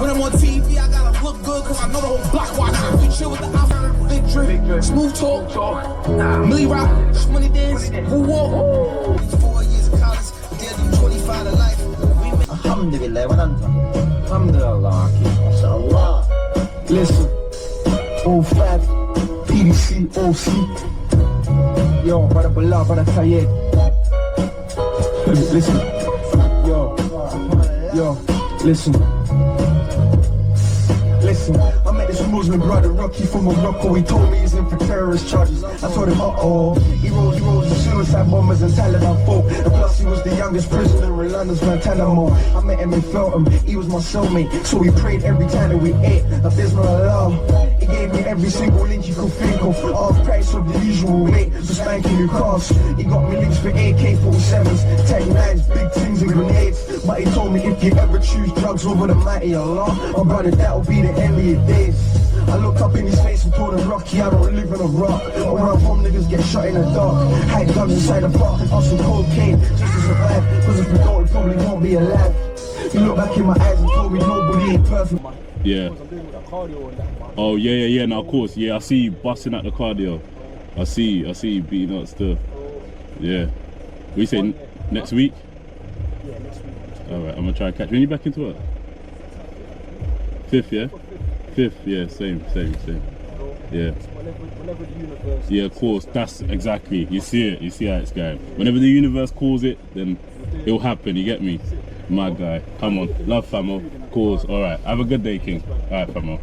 When I'm on TV, I gotta look good, cause I know the whole block watching. We chill with the outside, big drip, smooth talk, Millie Rock, money dance, who walk. 4 years of college, did them 25 to life. Alhamdulillah, Alhamdulillah, mashallah. Listen, 05, PDC, OC. Yo, brother Bilal, brother Tayed. Listen, yo, listen. I met this Muslim brother, Rocky from Morocco. He told me he's in for terrorist charges. I told him, uh-oh. He rose the suicide bombers and Taliban folk. And plus he was the youngest prisoner in London's Guantanamo. I met him and felt him, he was my soulmate. So we prayed every time that we ate. If there's no alarm, he gave me every single link you could think of. Half price of the usual rate, so spanking new cars. He got me links for AK-47s, Tech 9s, big things and grenades. But he told me if you ever choose drugs over the mighty Allah, oh brother, that'll be the end of your days. I looked up in his face and told him, Rocky, I don't live in a rock. Around home niggas get shot in the dark. Hide guns inside the park and some cocaine just to survive. Cause if we don't, we probably won't be alive. He looked back in my eyes and told me nobody ain't perfect. Yeah. Oh yeah, no, of course. Yeah, I see you busting at the cardio. I see you beating up stuff. Yeah. We say next week? Yeah, next week. Alright, I'm gonna try and catch. When you back into it? 5th, yeah? 5th, yeah, same. Yeah. Whenever the universe. Yeah, of course. That's exactly. You see it. You see how it's going. Whenever the universe calls it, then it'll happen. You get me? My guy. Come on. Love, famo. Calls. All right. Have a good day, King. All right, famo.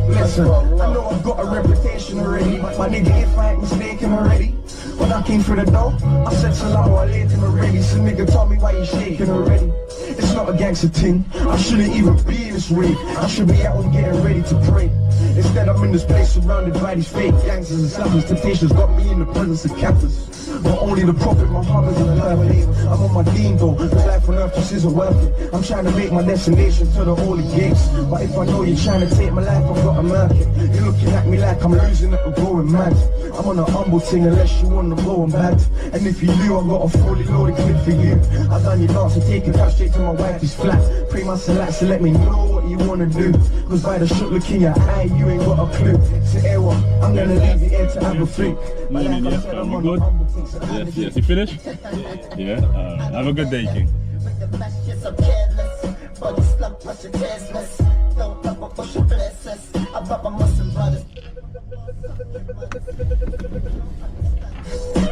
Listen, I know I've got a reputation already. My nigga, if I ain't mistaken already. When I came through the door, I said salam alaikum already. Some nigga told me why you shaking already. It's not a gangster thing, I shouldn't even be this way. I should be out and getting ready to pray. Instead I'm in this place surrounded by these fake gangsters and slappers. Temptations got me in the presence of captors. But only the Prophet Muhammad's in the life. I'm on my deen though, cause life on earth just isn't worth it. I'm trying to make my destination to the holy gates. But if I know you're trying to take my life, I've got to mark it. You're looking at me like I'm losing it or going mad. I'm on a humble thing unless you want to blow and bad. And if you do, I've got a fully loaded clip for you. I've done your dance and taken that straight to my wifey's flat. Pray my salat to let me know what you want to do. Cause by the shot look in your eye, you ain't got a clue. So Ewa, I'm gonna leave you here to have a think. Morning, yes, fam. You good? Yes. You finished? Yeah. Have a good day, King.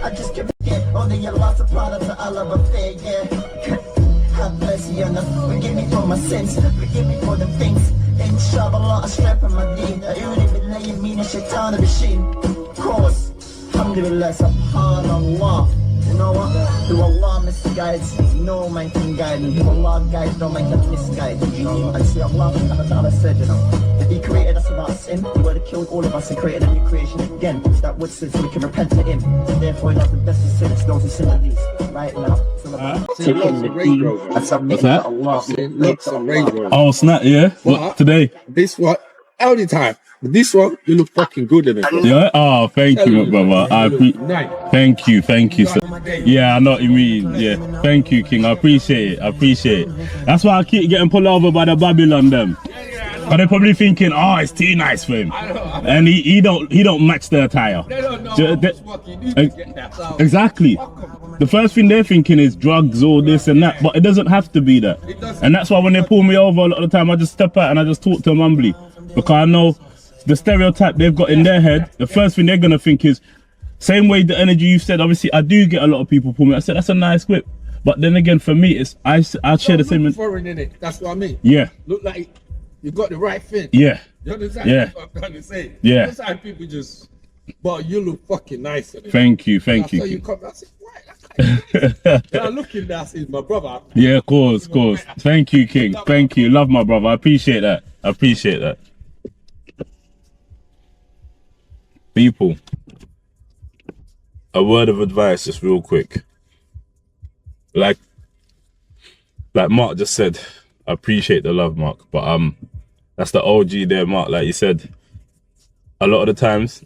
I just give it only your lots of product to Allah of fair, yeah. God bless you, and forgive me for my sins, forgive me for the things. Inshallah, I strap on my deen. I only been laying me in a shaitan machine. Cause, alhamdulillah, subhanallah. You know what? Do Allah misguides, no man can guide me. Do Allah guides, no man can misguide. You know, and see Allah subhanahu wa ta'ala said, you know, if he created us without sin, he would have killed all of us and created a new creation again. That would sin, so we can repent to him. And therefore, he knows the best of sinners, those who sin the least. Right now, it's all about taking the deen and submitting to Allah. Oh, snap, yeah? What, today? This one, all the time. But this one, you look fucking good in it. Yeah? Oh, thank you, brother. Thank you, sir. Yeah, I know what you mean. Yeah, thank you, King. I appreciate it. That's why I keep getting pulled over by the Babylon them. But they're probably thinking, oh, it's too nice for him. And he don't match the attire. They don't know exactly. The first thing they're thinking is drugs or this and that, but it doesn't have to be that. And that's why when they pull me over a lot of the time, I just step out and I just talk to them humbly. Because I know the stereotype they've got in their head, the first thing they're going to think is, same way the energy you said, obviously I do get a lot of people pull me. I said, that's a nice whip. But then again, for me, it's I share the same. Foreign in it. That's what I mean. Yeah. Look like you got the right thing. Yeah. You understand what I'm trying to say? Yeah. That's how people just, but you look fucking nice. Thank you. So you come, I said, why? I'm looking there, I said, my brother. Yeah, of course. Thank you, King. Thank you. Love my brother. I appreciate that. People, a word of advice just real quick. Like Mark just said, I appreciate the love, Mark, but that's the OG there, Mark. Like you said, a lot of the times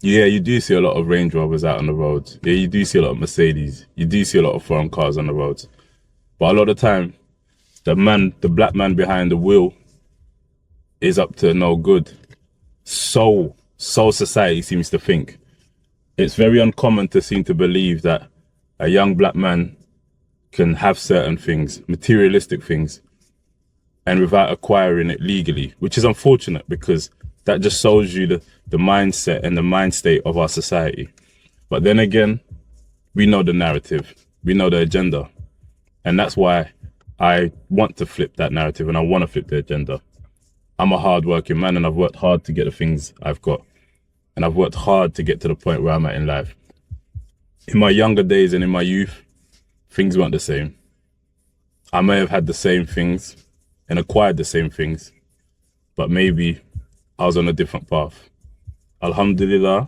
Yeah, you do see a lot of Range Rovers out on the roads. Yeah, you do see a lot of Mercedes. You do see a lot of foreign cars on the roads. But a lot of the time, the black man behind the wheel is up to no good. So society seems to think. It's very uncommon to seem to believe that a young black man can have certain things, materialistic things, and without acquiring it legally, which is unfortunate because that just shows you the mindset and the mind state of our society. But then again, we know the narrative, we know the agenda. And that's why I want to flip that narrative and I want to flip the agenda. I'm a hard-working man and I've worked hard to get the things I've got. And I've worked hard to get to the point where I'm at in life. In my younger days and in my youth, things weren't the same. I may have had the same things and acquired the same things, but maybe I was on a different path. Alhamdulillah,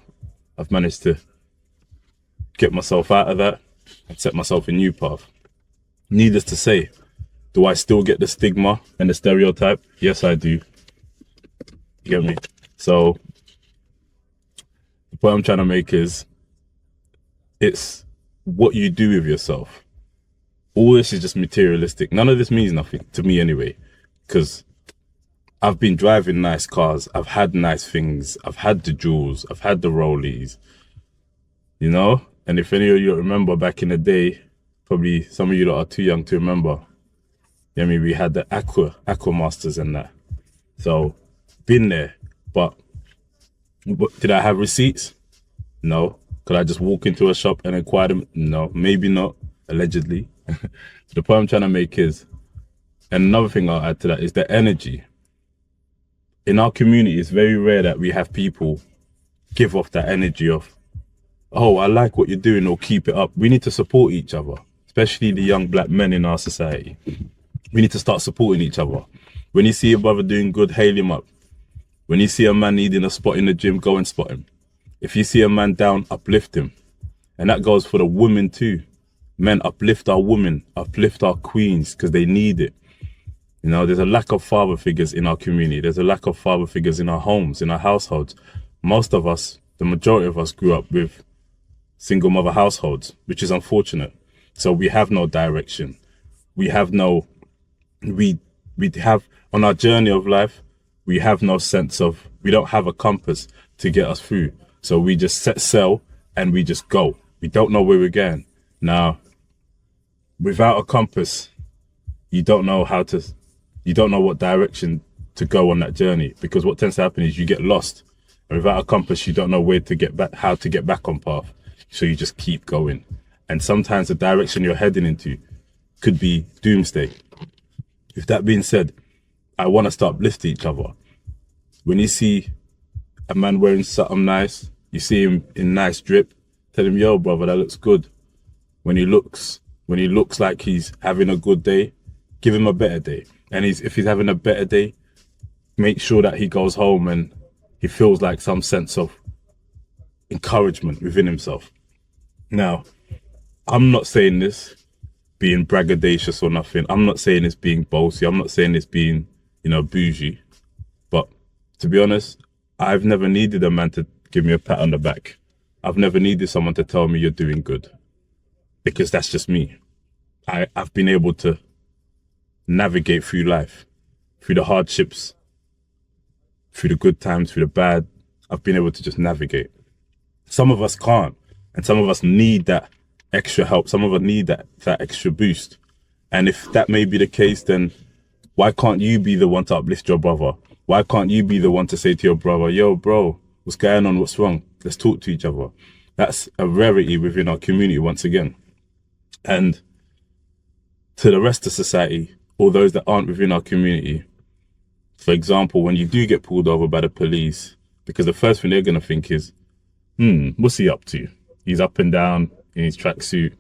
I've managed to get myself out of that and set myself a new path. Needless to say, do I still get the stigma and the stereotype? Yes, I do. You get me? So the point I'm trying to make is it's what you do with yourself. All this is just materialistic. None of this means nothing to me anyway, because I've been driving nice cars. I've had nice things. I've had the jewels. I've had the rollies, you know? And if any of you remember back in the day, probably some of you lot are too young to remember. I mean, we had the Aqua Masters and that. So, been there. But did I have receipts? No. Could I just walk into a shop and acquire them? No. Maybe not. Allegedly. The point I'm trying to make is, and another thing I'll add to that is the energy. In our community, it's very rare that we have people give off that energy of, oh, I like what you're doing, or keep it up. We need to support each other, especially the young black men in our society. We need to start supporting each other. When you see a brother doing good, hail him up. When you see a man needing a spot in the gym, go and spot him. If you see a man down, uplift him. And that goes for the women too. Men, uplift our women, uplift our queens, because they need it. You know, there's a lack of father figures in our community. There's a lack of father figures in our homes, in our households. Most of us, the majority of us, grew up with single mother households, which is unfortunate. So we have no direction. We have no, we have, on our journey of life, we have no sense of, we don't have a compass to get us through. So we just set sail and we just go. We don't know where we're going. Now, without a compass, you don't know what direction to go on that journey, because what tends to happen is you get lost. And without a compass, you don't know where to get back, how to get back on path. So you just keep going. And sometimes the direction you're heading into could be doomsday. With that being said, I want us to uplift each other. When you see a man wearing something nice, you see him in nice drip, tell him, yo, brother, that looks good. When he looks like he's having a good day, give him a better day. And if he's having a better day, make sure that he goes home and he feels like some sense of encouragement within himself. Now, I'm not saying this being braggadocious or nothing. I'm not saying this being bossy. I'm not saying this being, bougie. But to be honest, I've never needed a man to give me a pat on the back. I've never needed someone to tell me you're doing good, because that's just me. I've been able to navigate through life, through the hardships, through the good times, through the bad. I've been able to just navigate. Some of us can't, and some of us need that extra help. Some of us need that extra boost. And if that may be the case, then why can't you be the one to uplift your brother? Why can't you be the one to say to your brother, yo, bro, what's going on? What's wrong? Let's talk to each other. That's a rarity within our community once again. And to the rest of society, or those that aren't within our community, for example, when you do get pulled over by the police, because the first thing they're going to think is, what's he up to? He's up and down in his tracksuit.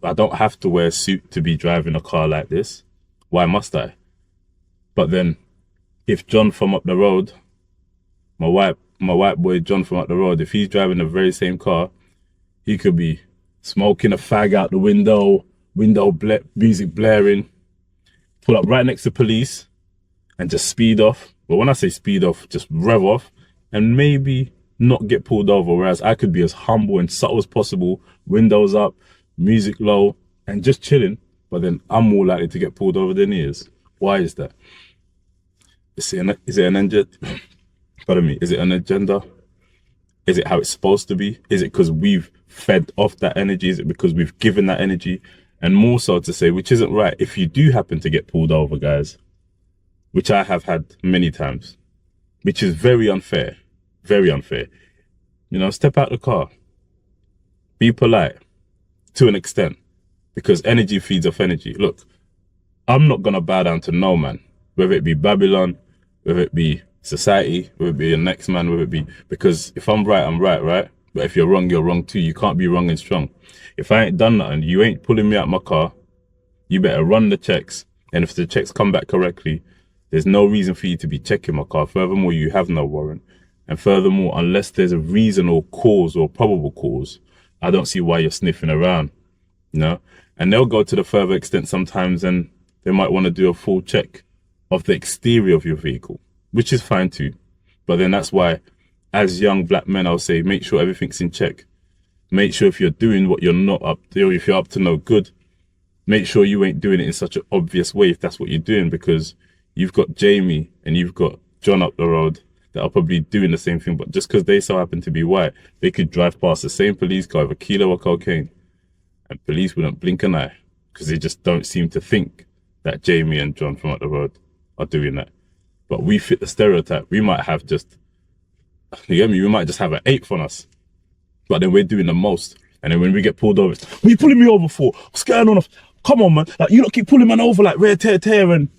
I don't have to wear a suit to be driving a car like this. Why must I? But then, if John from up the road, my white boy John from up the road, if he's driving the very same car, he could be smoking a fag out the window, music blaring, pull up right next to police and just speed off. But when I say speed off, just rev off and maybe not get pulled over, whereas I could be as humble and subtle as possible, windows up, music low, and just chilling, but then I'm more likely to get pulled over than he is. Why is that? Is it an agenda? Pardon me, is it an agenda? Is it how it's supposed to be? Is it because we've fed off that energy? Is it because we've given that energy? And more so to say, which isn't right, if you do happen to get pulled over, guys, which I have had many times, which is very unfair, you know, step out the car, be polite to an extent, because energy feeds off energy. Look, I'm not gonna bow down to no man, whether it be Babylon, whether it be society, whether it be your next man, whether it be, because if I'm right, I'm right, right? But if you're wrong too. You can't be wrong and strong. If I ain't done nothing, you ain't pulling me out my car, you better run the checks. And if the checks come back correctly, there's no reason for you to be checking my car. Furthermore, you have no warrant. And furthermore, unless there's a reason or cause or probable cause, I don't see why you're sniffing around, you know? And they'll go to the further extent sometimes, and they might want to do a full check of the exterior of your vehicle, which is fine too. But then that's why, as young black men, I'll say, make sure everything's in check. Make sure if you're doing what you're not up to, or if you're up to no good, make sure you ain't doing it in such an obvious way if that's what you're doing, because you've got Jamie and you've got John up the road that are probably doing the same thing, but just because they so happen to be white, they could drive past the same police car with a kilo of cocaine and police wouldn't blink an eye, because they just don't seem to think that Jamie and John from up the road are doing that. But we fit the stereotype. We might have just, you get me, we might just have an eighth on us, but then we're doing the most. And then when we get pulled over, it's, what are you pulling me over for? What's going on? Come on, man. Like, you don't keep pulling man over like rare tear, and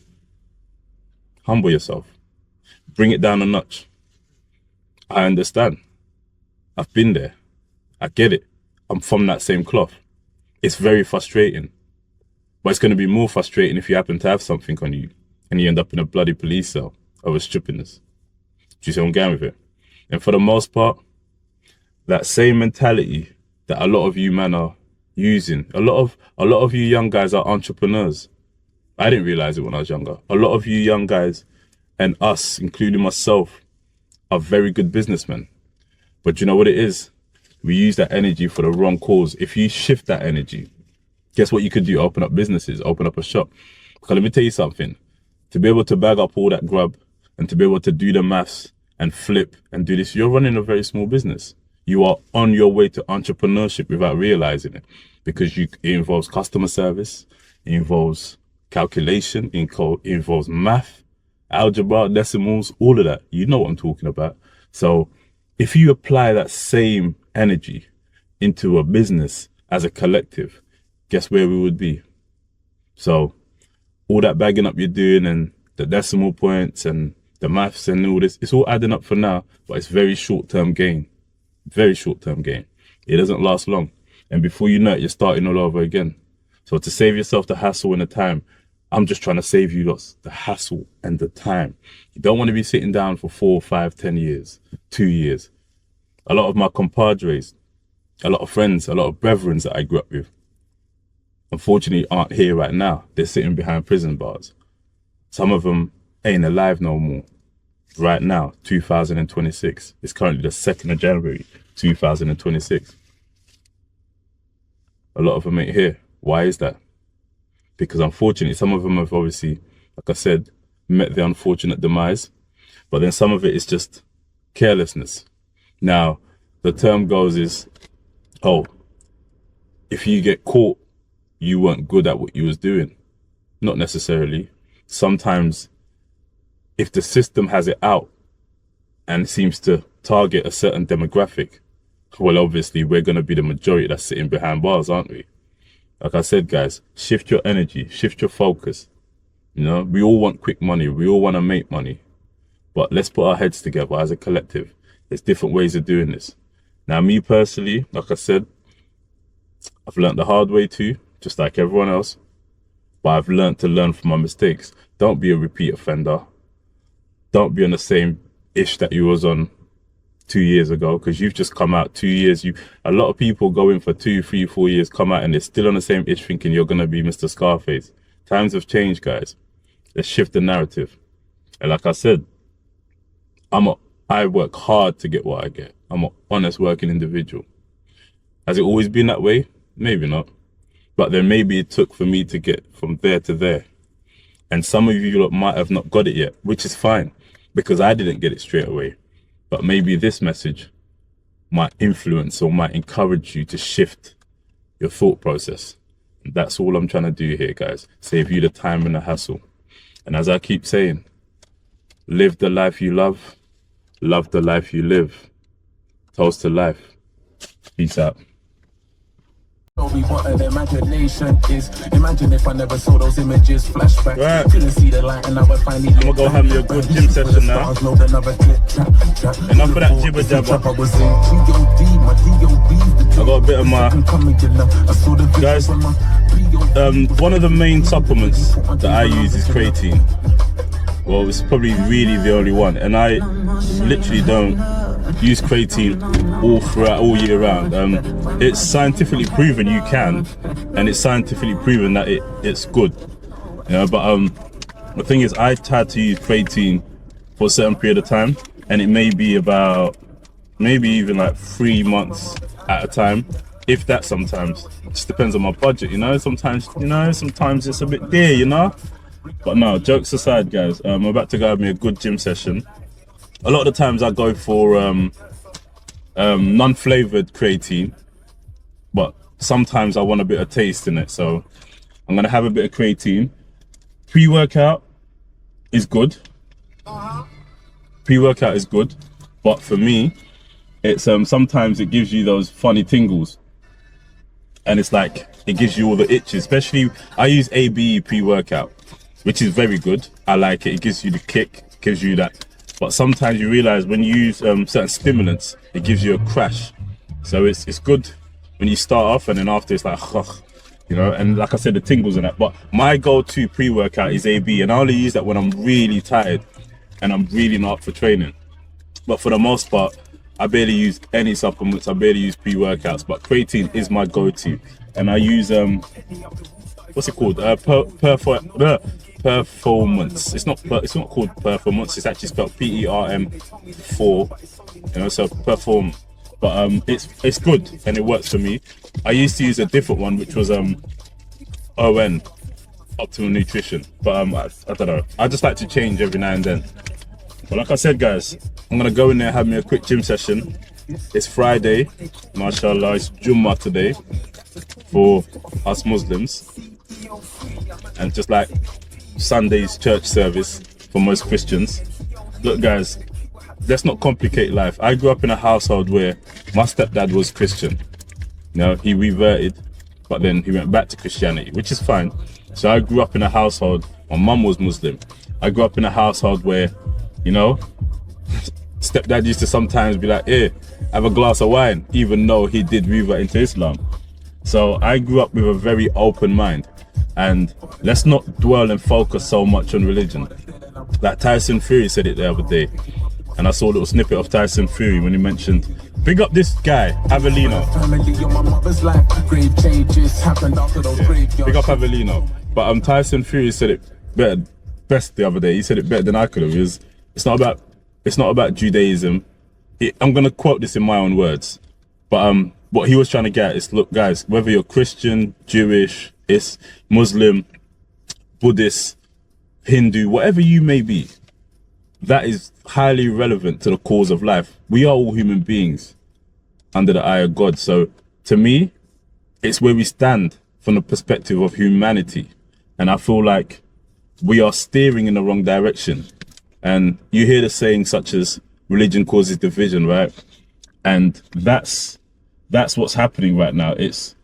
humble yourself. Bring it down a notch. I understand. I've been there. I get it. I'm from that same cloth. It's very frustrating. But it's going to be more frustrating if you happen to have something on you and you end up in a bloody police cell over stupidness. Do you see what I'm going with it? And for the most part, that same mentality that a lot of you men are using, a lot of you young guys are entrepreneurs. I didn't realize it when I was younger. A lot of you young guys, and us, including myself, are very good businessmen. But you know what it is? We use that energy for the wrong cause. If you shift that energy, guess what you could do? Open up businesses, open up a shop. Because let me tell you something. To be able to bag up all that grub and to be able to do the maths and flip and do this, you're running a very small business. You are on your way to entrepreneurship without realizing it, because it involves customer service, it involves calculation, it involves math, algebra, decimals, all of that. You know what I'm talking about. So if you apply that same energy into a business as a collective, guess where we would be? So all that bagging up you're doing and the decimal points and the maths and all this, it's all adding up for now, but it's very short-term gain. Very short-term gain. It doesn't last long. And before you know it, you're starting all over again. So to save yourself the hassle and the time, I'm just trying to save you lots the hassle and the time. You don't want to be sitting down for 4, 5, 10 years, 2 years. A lot of my compadres, a lot of friends, a lot of brethren that I grew up with, unfortunately aren't here right now. They're sitting behind prison bars. Some of them ain't alive no more. Right now, 2026. It's currently the 2nd of January, 2026. A lot of them ain't here. Why is that? Because unfortunately, some of them have obviously, like I said, met the unfortunate demise. But then some of it is just carelessness. Now, the term goes is, oh, if you get caught, you weren't good at what you was doing. Not necessarily. Sometimes, if the system has it out and seems to target a certain demographic, well, obviously, we're going to be the majority that's sitting behind bars, aren't we? Like I said, guys, shift your energy, shift your focus. You know, we all want quick money. We all want to make money. But let's put our heads together as a collective. There's different ways of doing this. Now, me personally, like I said, I've learned the hard way too, just like everyone else. But I've learned to learn from my mistakes. Don't be a repeat offender. Don't be on the same ish that you was on 2 years ago, because you've just come out 2 years. A lot of people go in for 2, 3, 4 years, come out and they're still on the same ish thinking you're going to be Mr. Scarface. Times have changed, guys. Let's shift the narrative. And like I said, I'm I work hard to get what I get. I'm an honest working individual. Has it always been that way? Maybe not. But then maybe it took for me to get from there to there. And some of you lot might have not got it yet, which is fine, because I didn't get it straight away. But maybe this message might influence or might encourage you to shift your thought process. And that's all I'm trying to do here, guys. Save you the time and the hassle. And as I keep saying, live the life you love the life you live. Toast to life. Peace out. Show me what an imagination is. Imagine if I never saw those images flashback. Right. Couldn't see the light and now I finally I'm gonna go have me a good gym session now. Enough of that jibber jabber. I got a bit of my guys. One of the main supplements that I use is creatine. Well, it's probably really the only one, and I literally don't use creatine all year round. It's scientifically proven you can, and it's scientifically proven that it's good. You know, but the thing is, I had to use creatine for a certain period of time, and it may be about maybe even like 3 months at a time, if that. Sometimes it just depends on my budget, you know. Sometimes it's a bit dear, you know. But no, jokes aside, guys, I'm about to go have me a good gym session. A lot of the times I go for non-flavored creatine, but sometimes I want a bit of taste in it, so I'm gonna have a bit of creatine. Pre-workout is good. Pre-workout is good, but for me, it's sometimes it gives you those funny tingles, and it's like it gives you all the itches. Especially, I use ABE pre-workout, which is very good. I like it. It gives you the kick, gives you that. But sometimes you realize when you use certain stimulants, it gives you a crash. So it's good when you start off, and then after it's like, you know, and like I said, the tingles and that. But my go-to pre-workout is AB, and I only use that when I'm really tired and I'm really not up for training. But for the most part, I barely use any supplements. I barely use pre-workouts, but creatine is my go-to. And I use, what's it called? Performance. It's not called performance. It's actually spelled PERM4. You know, so perform. But it's good and it works for me. I used to use a different one, which was ON, Optimal Nutrition. But I don't know. I just like to change every now and then. But like I said, guys, I'm gonna go in there and have me a quick gym session. It's Friday, mashallah. It's Jummah today for us Muslims, and just like Sunday's church service for most Christians. Look, guys, let's not complicate life. I grew up in a household where my stepdad was Christian. You know, he reverted, but then he went back to Christianity, which is fine. So I grew up in a household, my mum was Muslim. I grew up in a household where, you know, stepdad used to sometimes be like, hey, have a glass of wine, even though he did revert into Islam. So I grew up with a very open mind. And let's not dwell and focus so much on religion. Like Tyson Fury said it the other day, and I saw a little snippet of Tyson Fury when he mentioned, big up this guy, Avellino. Yeah, big up Avellino. But Tyson Fury said it best the other day. He said it better than I could have. It's not about Judaism. I'm gonna quote this in my own words. But what he was trying to get is, look, guys, whether you're Christian, Jewish, it's Muslim, Buddhist, Hindu, whatever you may be, that is highly relevant to the cause of life. We are all human beings under the eye of God. So to me, it's where we stand from the perspective of humanity. And I feel like we are steering in the wrong direction. And you hear the saying such as religion causes division, right? And that's what's happening right now. It's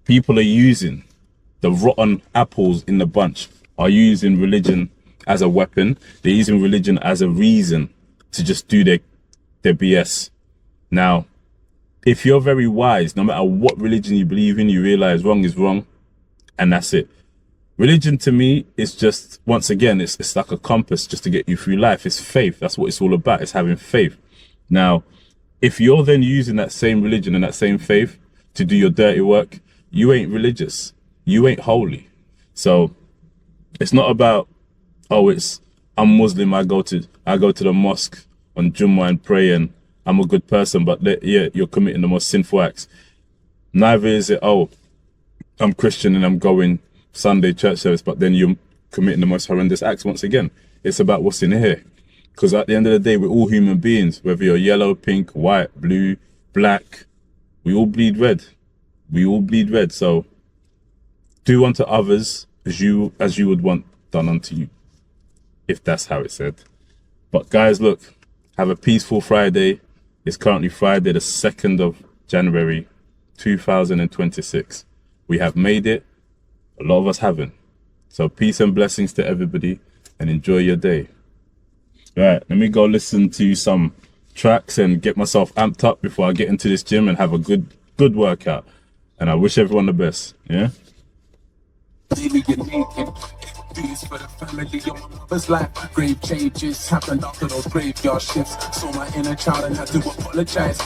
people are using the rotten apples in the bunch, are using religion as a weapon. They're using religion as a reason to just do their BS. Now, if you're very wise, no matter what religion you believe in, you realize wrong is wrong, and that's it. Religion to me is just, once again, it's like a compass just to get you through life. It's faith. That's what it's all about. It's having faith. Now, if you're then using that same religion and that same faith to do your dirty work, you ain't religious. You ain't holy. So it's not about, oh, I'm Muslim, I go to the mosque on Jummah and pray and I'm a good person, but yeah, you're committing the most sinful acts. Neither is it, oh, I'm Christian and I'm going Sunday church service, but then you're committing the most horrendous acts once again. It's about what's in here. Because at the end of the day, we're all human beings, whether you're yellow, pink, white, blue, black, we all bleed red. We all bleed red. So do unto others as you would want done unto you, if that's how it's said. But guys, look, have a peaceful Friday. It's currently Friday, the 2nd of January, 2026. We have made it. A lot of us haven't. So peace and blessings to everybody and enjoy your day. Right, let me go listen to some tracks and get myself amped up before I get into this gym and have a good workout. And I wish everyone the best, yeah? Daily you're naked. These for the family, your mother's life. Grave changes happened after those graveyard shifts. Saw my inner child and had to apologize.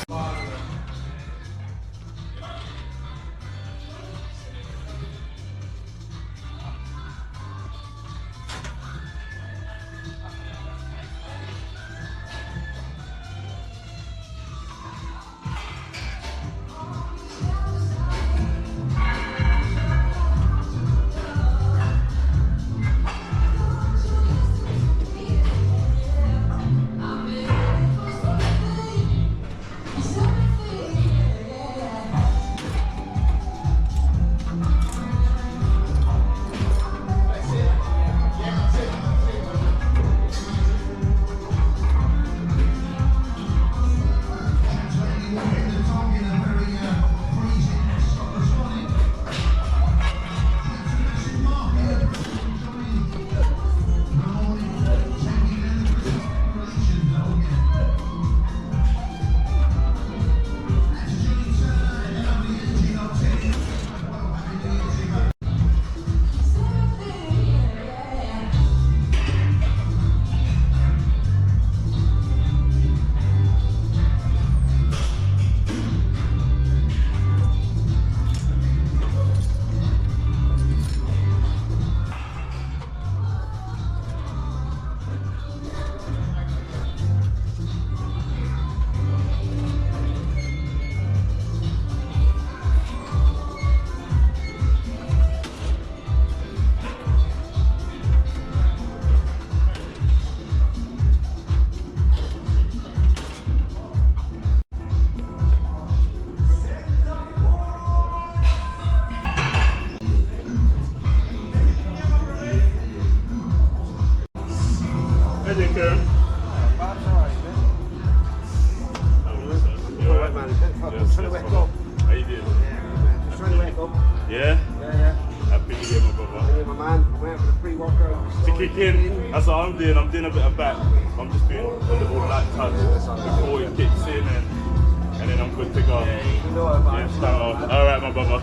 Yeah? Yeah. Happy to hear my brother. Yeah, my man. I went for the free workout. To kick in, that's what I'm doing. I'm doing a bit of back. I'm just doing a little light touch before it kicks in and then I'm good to go. Yeah, start off. Alright, my brother.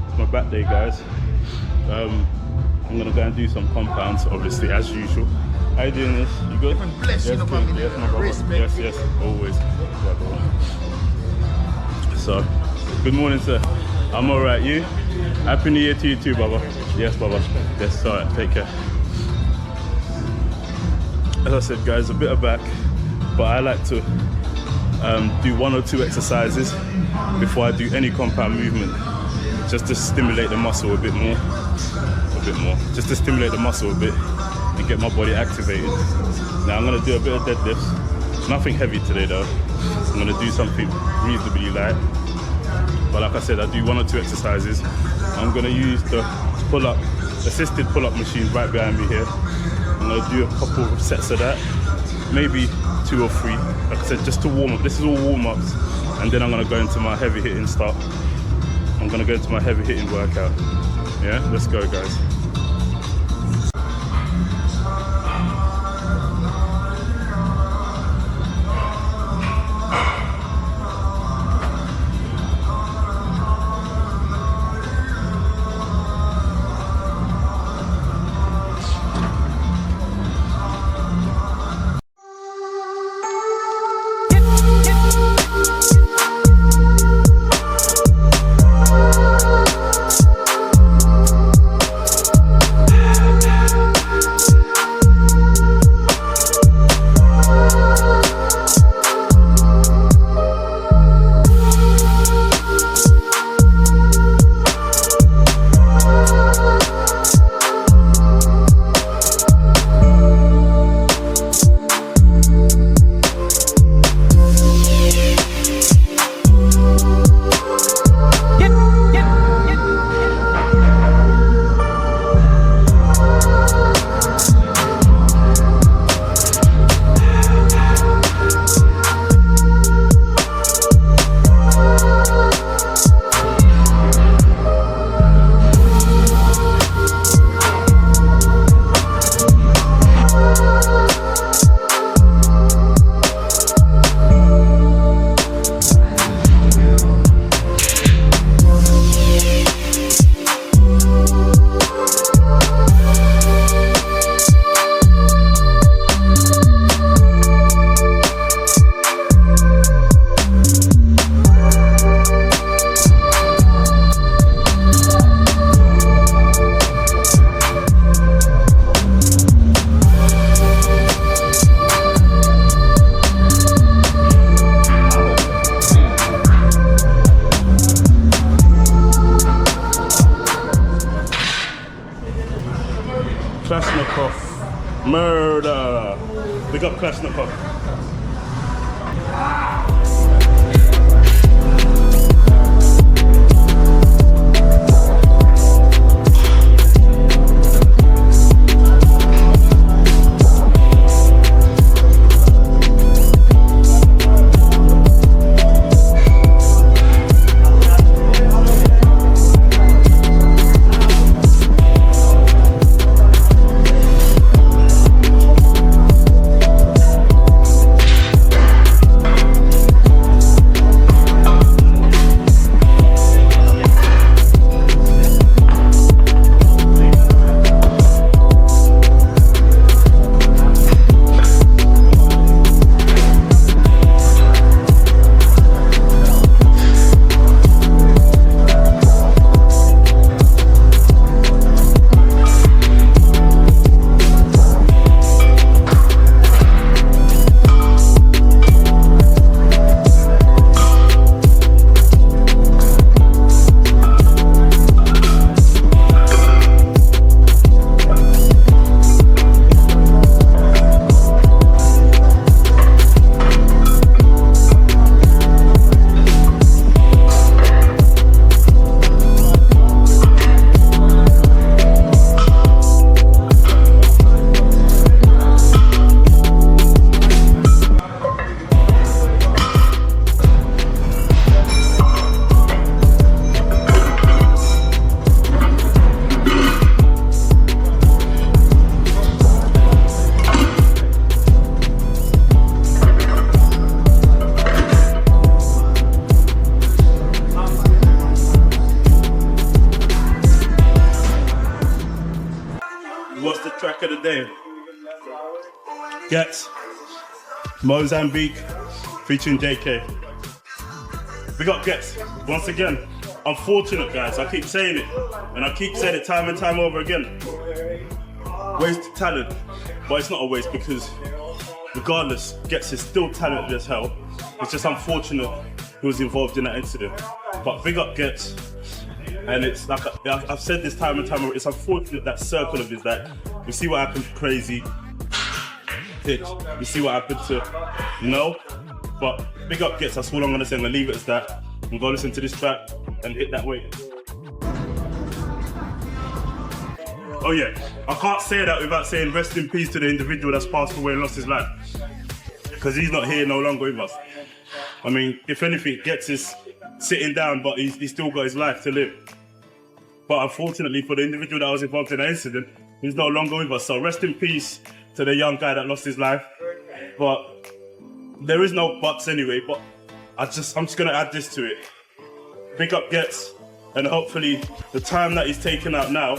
It's my back day, guys. I'm gonna go and do some compounds, obviously, as usual. How you doing this? You good? Bless you, no problem. Yes, my brother. Yes, always. Yeah, brother. So, good morning, sir. I'm alright, you? Happy New Year to you too, Baba. Yes, Baba. Yes, alright, take care. As I said, guys, a bit of back, but I like to do 1 or 2 exercises before I do any compound movement, just to stimulate the muscle a bit more, just to stimulate the muscle a bit and get my body activated. Now I'm gonna do a bit of deadlifts, nothing heavy today though. I'm gonna do something reasonably light, but like I said, I do 1 or 2 exercises. I'm gonna use the pull-up, assisted pull-up machine right behind me here. I'm gonna do a couple of sets of that, maybe 2 or 3. Like I said, just to warm up. This is all warm-ups, and then I'm gonna go into my heavy hitting start. I'm gonna go into my heavy hitting workout. Yeah, let's go, guys. Klasnikov. Murder. Big up Klasnikov. What's the track of the day? Gets Mozambique featuring JK. We got Gets once again. Unfortunate, guys. I keep saying it, and I keep saying it time and time over again. Wasted talent, but it's not a waste because regardless, Gets is still talented as hell. It's just unfortunate he was involved in that incident. But big up Gets. And it's like I've said this time and time over, it's unfortunate that circle of his that we see what happened to Crazy, Pitch, we see what happened to, you know? But big up Gets, that's all I'm gonna say. I'm gonna leave it as that. And go listen to this track and hit that weight. Oh yeah, I can't say that without saying rest in peace to the individual that's passed away and lost his life. Because he's not here no longer with us. I mean, if anything, Gets is sitting down, but he's still got his life to live. But unfortunately for the individual that was involved in the incident, he's no longer with us. So rest in peace to the young guy that lost his life. But there is no buts anyway, but I'm just gonna add this to it. Big up Gets, and hopefully the time that he's taken out now,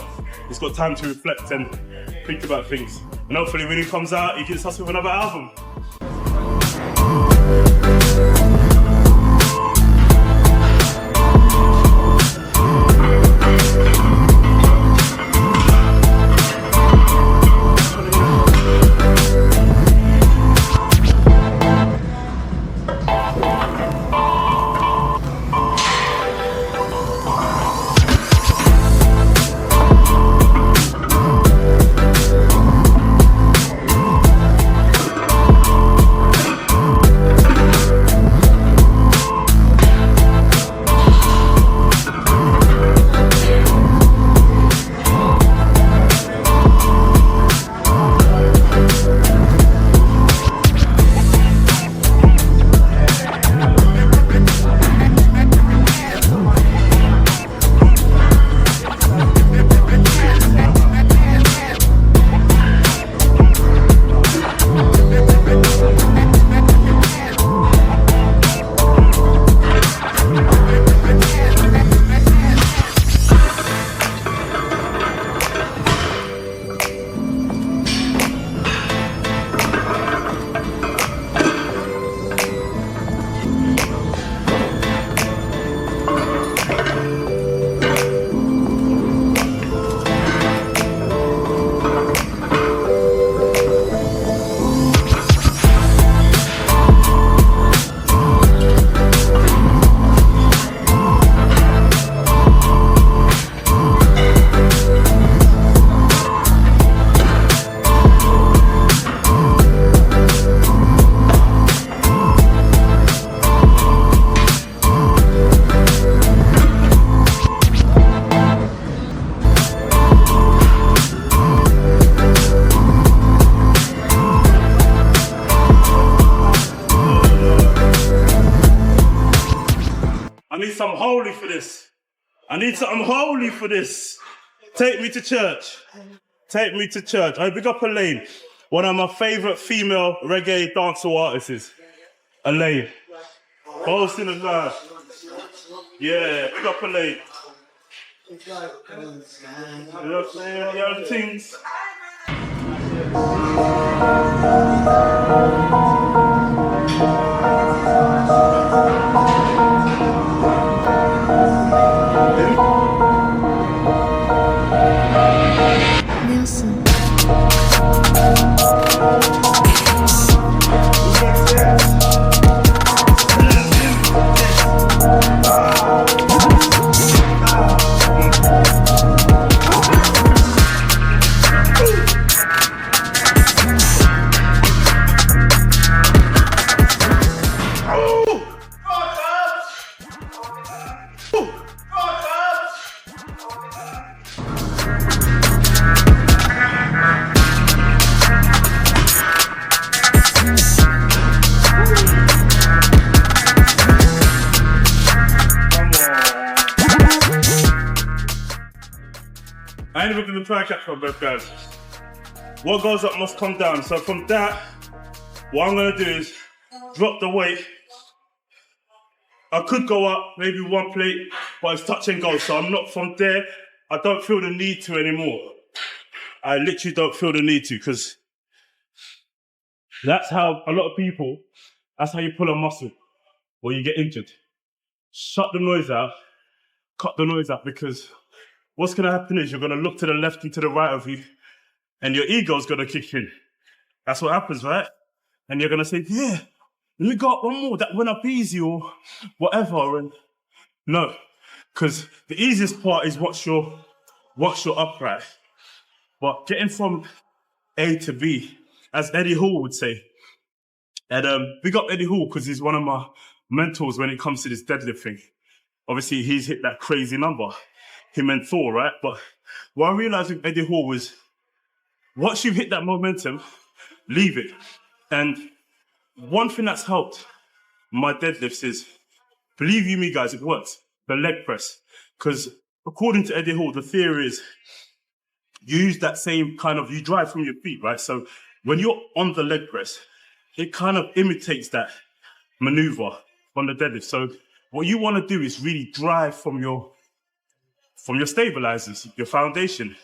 he's got time to reflect and think about things. And hopefully when he comes out, he gets us with another album. something holy for this. I need something holy for this. Take me to church. Take me to church. I big up Elaine, one of my favourite female reggae dancehall artists. Elaine. Hosting as well. Yeah, big up Elaine. You know what I'm saying? Yeah, things. Nelson. I ain't even gonna try to catch my breath, guys. What goes up must come down. So from that, what I'm gonna do is drop the weight. I could go up maybe one plate, but it's touch and go. So I'm not from there. I don't feel the need to anymore. I literally don't feel the need to, because that's how a lot of people, that's how you pull a muscle or you get injured. Shut the noise out, cut the noise out, because what's gonna happen is you're gonna look to the left and to the right of you, and your ego's gonna kick in. That's what happens, right? And you're gonna say, yeah, let me go up one more, that went up easy or whatever. And no, because the easiest part is what's your upright. But getting from A to B, as Eddie Hall would say, and big up Eddie Hall, because he's one of my mentors when it comes to this deadlifting. Obviously, he's hit that crazy number. Him and Thor, right? But what I realized with Eddie Hall was, once you've hit that momentum, leave it. And one thing that's helped my deadlifts is, believe you me guys, it works. The leg press. Because according to Eddie Hall, the theory is, you use that same kind of, you drive from your feet, right? So when you're on the leg press, it kind of imitates that maneuver on the deadlift. So what you want to do is really drive from your stabilizers, your foundation,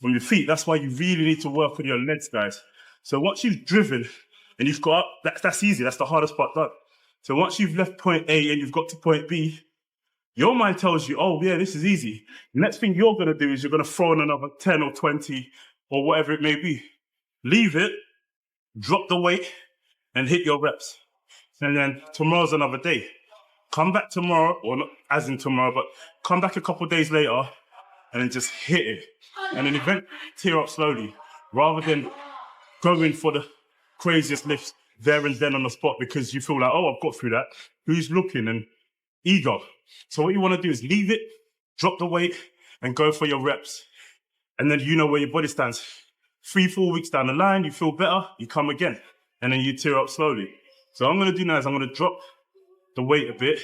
from your feet. That's why you really need to work on your legs, guys. So once you've driven and you've got up, that's easy. That's the hardest part done. So once you've left point A and you've got to point B, your mind tells you, oh yeah, this is easy. The next thing you're gonna do is you're gonna throw in another 10 or 20 or whatever it may be. Leave it, drop the weight, and hit your reps. And then tomorrow's another day. Come back tomorrow, or not as in tomorrow, but come back a couple of days later and then just hit it. And then eventually tear up slowly, rather than going for the craziest lifts there and then on the spot because you feel like, oh, I've got through that. Who's looking? And ego. So what you want to do is leave it, drop the weight, and go for your reps. And then you know where your body stands. 3-4 weeks down the line, you feel better, you come again. And then you tear up slowly. So what I'm going to do now is I'm going to drop the weight a bit,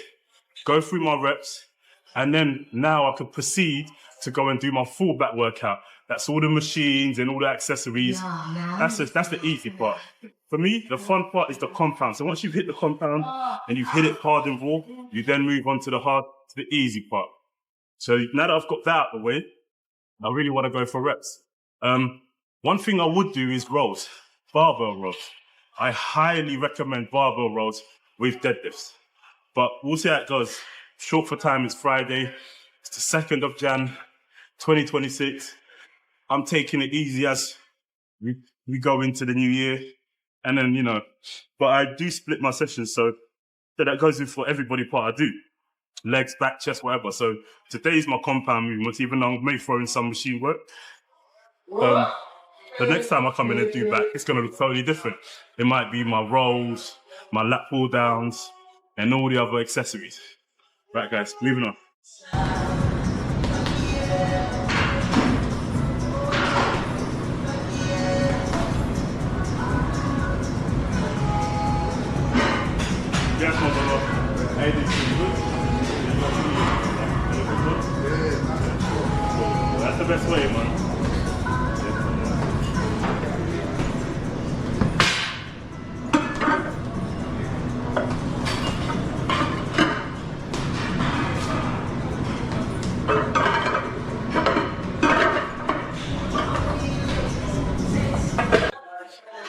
go through my reps, and then now I can proceed to go and do my full back workout. That's all the machines and all the accessories. That's the easy part. For me, the fun part is the compound. So once you've hit the compound and you've hit it hard and raw, you then move on to the easy part. So now that I've got that out of the way, I really want to go for reps. One thing I would do is rows, barbell rows. I highly recommend barbell rows with deadlifts. But we'll see how it goes. Short for time is Friday. It's the 2nd of Jan, 2026. I'm taking it easy as we go into the new year. And then, but I do split my sessions. So that goes in for everybody part I do. Legs, back, chest, whatever. So today's my compound movements, even though I may throw in some machine work. The next time I come in and do back, it's going to look totally different. It might be my rolls, my lat pull downs, and all the other accessories. Right, guys, moving on. Yes, my brother. Hey, this is good.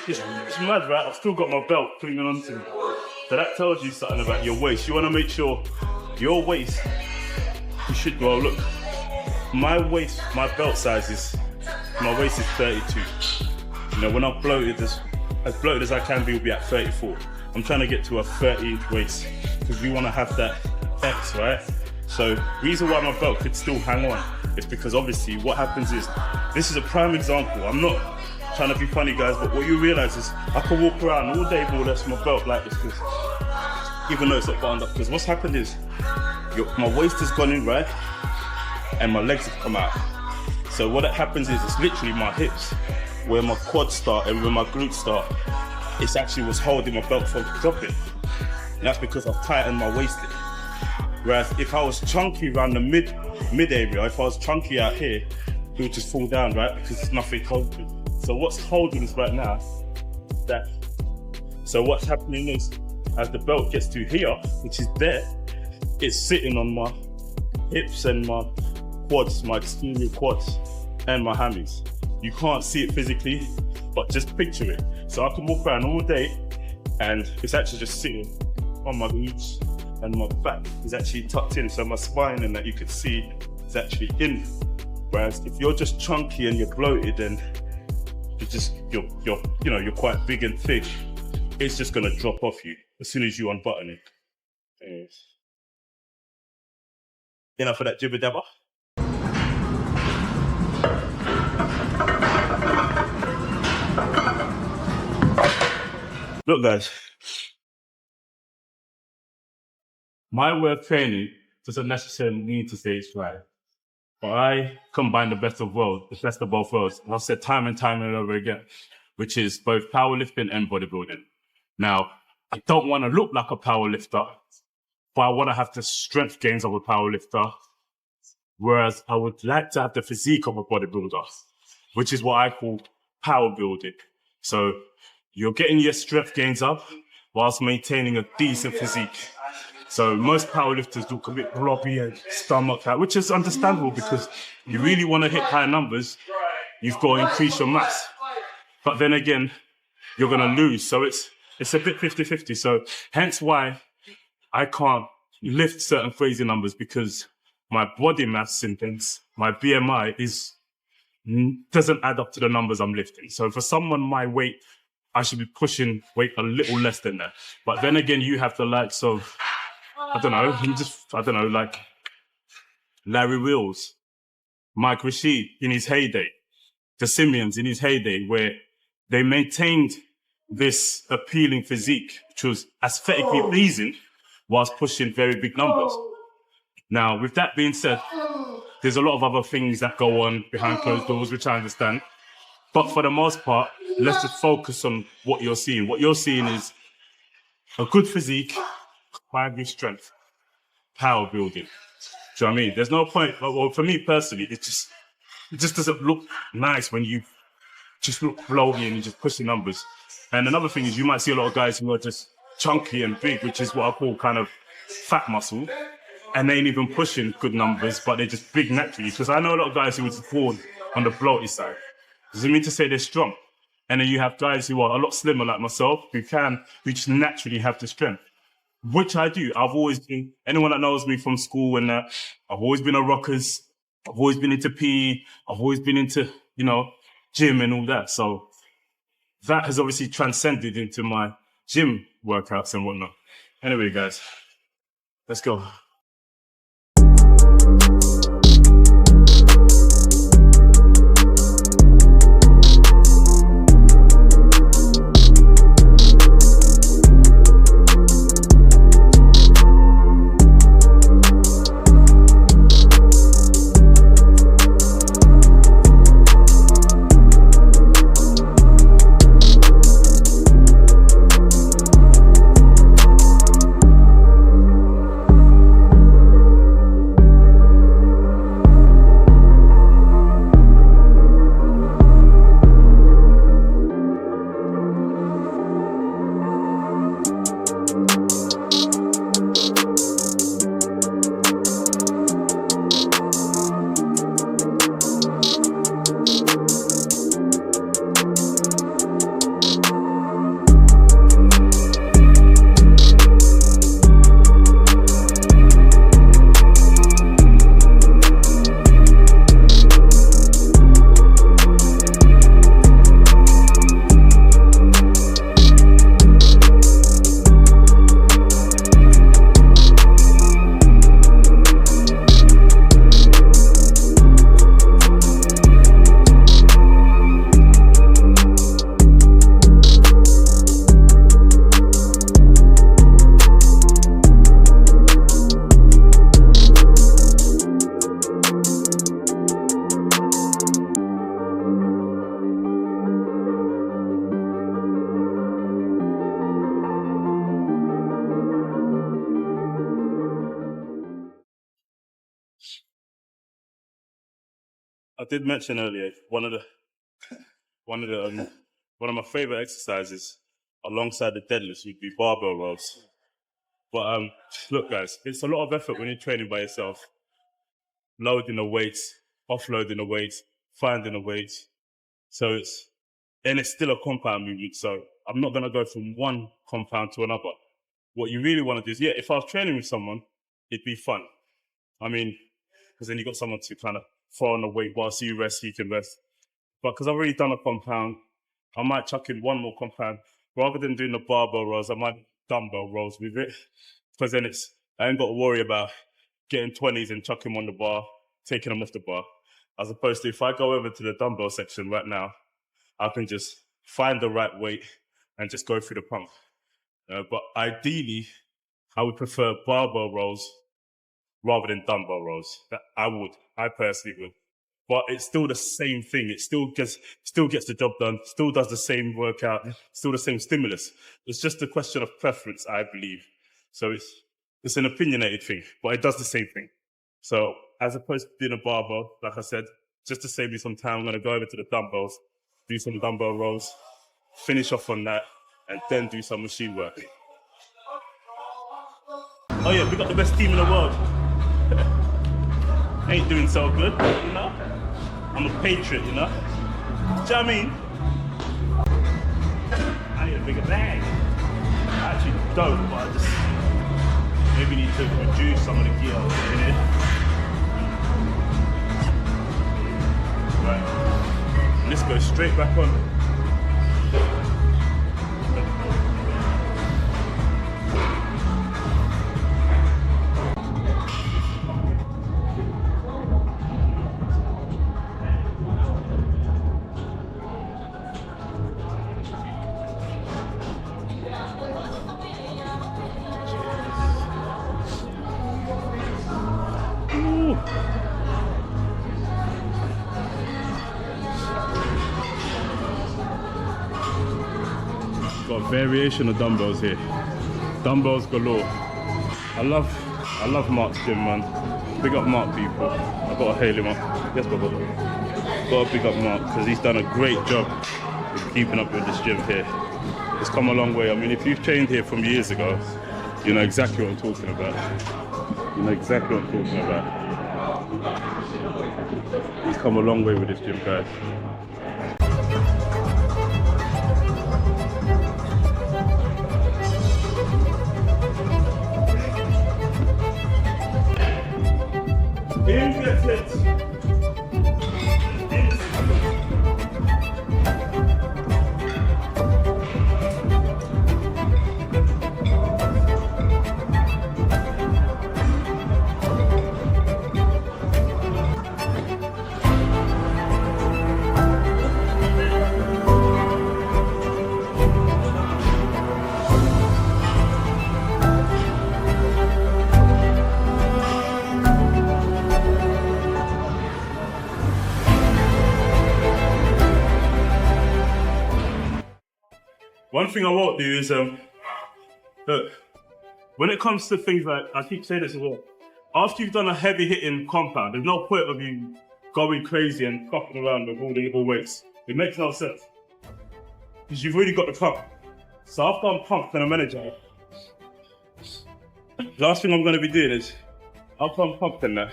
It's mad, right? I've still got my belt clinging onto me. So that tells you something about your waist. You want to make sure your waist, you should go, look, my waist, my belt size is, my waist is 32. You know, when I'm bloated, as bloated as I can be, will be at 34. I'm trying to get to a 30-inch waist because we want to have that X, right? So reason why my belt could still hang on is because obviously what happens is, this is a prime example. I'm not trying to be funny, guys, but what you realize is I can walk around all day more or less with my belt like this, because even though it's not buttoned up, because what's happened is my waist has gone in, right, and my legs have come out. So what happens is it's literally my hips where my quads start and where my glutes start. It's actually what's holding my belt from dropping. And that's because I've tightened my waist in. Whereas if I was chunky around the mid area, if I was chunky out here, it would just fall down, right? Because there's nothing holding. So what's holding us right now is that. So what's happening is, as the belt gets to here, which is there, it's sitting on my hips and my quads, my exterior quads and my hammies. You can't see it physically, but just picture it. So I can walk around all day and it's actually just sitting on my glutes and my back is actually tucked in. So my spine and that you can see is actually in. Whereas if you're just chunky and you're bloated and you're quite big and thick, it's just gonna drop off you as soon as you unbutton it. Anyways. Enough for that jibber dabber. Look, guys, my way of training doesn't necessarily need to say it's right. But I combine the best of both worlds. And I've said time and time and over again, which is both powerlifting and bodybuilding. Now, I don't want to look like a powerlifter, but I want to have the strength gains of a powerlifter. Whereas I would like to have the physique of a bodybuilder, which is what I call power building. So you're getting your strength gains up whilst maintaining a decent physique. So most powerlifters look a bit blobby and stomach out, which is understandable because you really want to hit high numbers, you've got to increase your mass. But then again, you're going to lose. So it's a bit 50-50. So hence why I can't lift certain crazy numbers, because my body mass index, my BMI doesn't add up to the numbers I'm lifting. So for someone my weight, I should be pushing weight a little less than that. But then again, you have the likes of, like Larry Wills, Mike Rashid in his heyday, the Simeons in his heyday, where they maintained this appealing physique, which was aesthetically pleasing, whilst pushing very big numbers. Now, with that being said, there's a lot of other things that go on behind closed doors, which I understand. But for the most part, let's just focus on what you're seeing. What you're seeing is a good physique, high strength, power building. Do you know what I mean? There's no point, well, for me personally, it just doesn't look nice when you just look bloaty and you just push the numbers. And another thing is, you might see a lot of guys who are just chunky and big, which is what I call kind of fat muscle, and they ain't even pushing good numbers, but they're just big naturally. Because I know a lot of guys who was born on the bloated side. Doesn't mean to say they're strong. And then you have guys who are a lot slimmer like myself, who just naturally have the strength, which I do. I've always been, anyone that knows me from school and that, I've always been a rockers. I've always been into PE. I've always been into, gym and all that. So that has obviously transcended into my gym workouts and whatnot. Anyway, guys, let's go. did mention earlier one of my favorite exercises alongside the deadlifts would be barbell rows. But look, guys, it's a lot of effort when you're training by yourself, loading the weights, offloading the weights, finding the weights. So it's still a compound movement. So I'm not gonna go from one compound to another. What you really want to do is, if I was training with someone, it'd be fun. I mean, because then you got someone to kind of throw on the weight whilst you rest, you can rest. But because I've already done a compound, I might chuck in one more compound. Rather than doing the barbell rows, I might dumbbell rows with it. Because then I ain't got to worry about getting 20s and chucking them on the bar, taking them off the bar. As opposed to if I go over to the dumbbell section right now, I can just find the right weight and just go through the pump. But ideally, I would prefer barbell rows rather than dumbbell rows. I personally would. But it's still the same thing. It still gets the job done, still does the same workout, still the same stimulus. It's just a question of preference, I believe. So it's an opinionated thing, but it does the same thing. So as opposed to doing a barbell, like I said, just to save me some time, I'm going to go over to the dumbbells, do some dumbbell rows, finish off on that, and then do some machine work. Oh yeah, we got the best team in the world. Ain't doing so good, you know? I'm a patriot, you know? Do you know what I mean? I need a bigger bag. I actually don't, but I just maybe need to reduce some of the gear in it. Right. Let's go straight back on. Got a variation of dumbbells here. Dumbbells galore. I love Mark's gym, man. Big up Mark, people. I gotta hail him up. Yes, Bubba. Gotta big up Mark because he's done a great job with keeping up with this gym here. It's come a long way. I mean, if you've trained here from years ago, you know exactly what I'm talking about. You know exactly what I'm talking about. He's come a long way with this gym, guys. In gets it. One thing I won't do is, look, when it comes to things like, I keep saying this as well, after you've done a heavy hitting compound, there's no point of you going crazy and fucking around with all the weights. It makes no sense. Because you've already got the pump. So after I'm pumped and I'm energized, last thing I'm going to be doing is, after I'm pumped and that,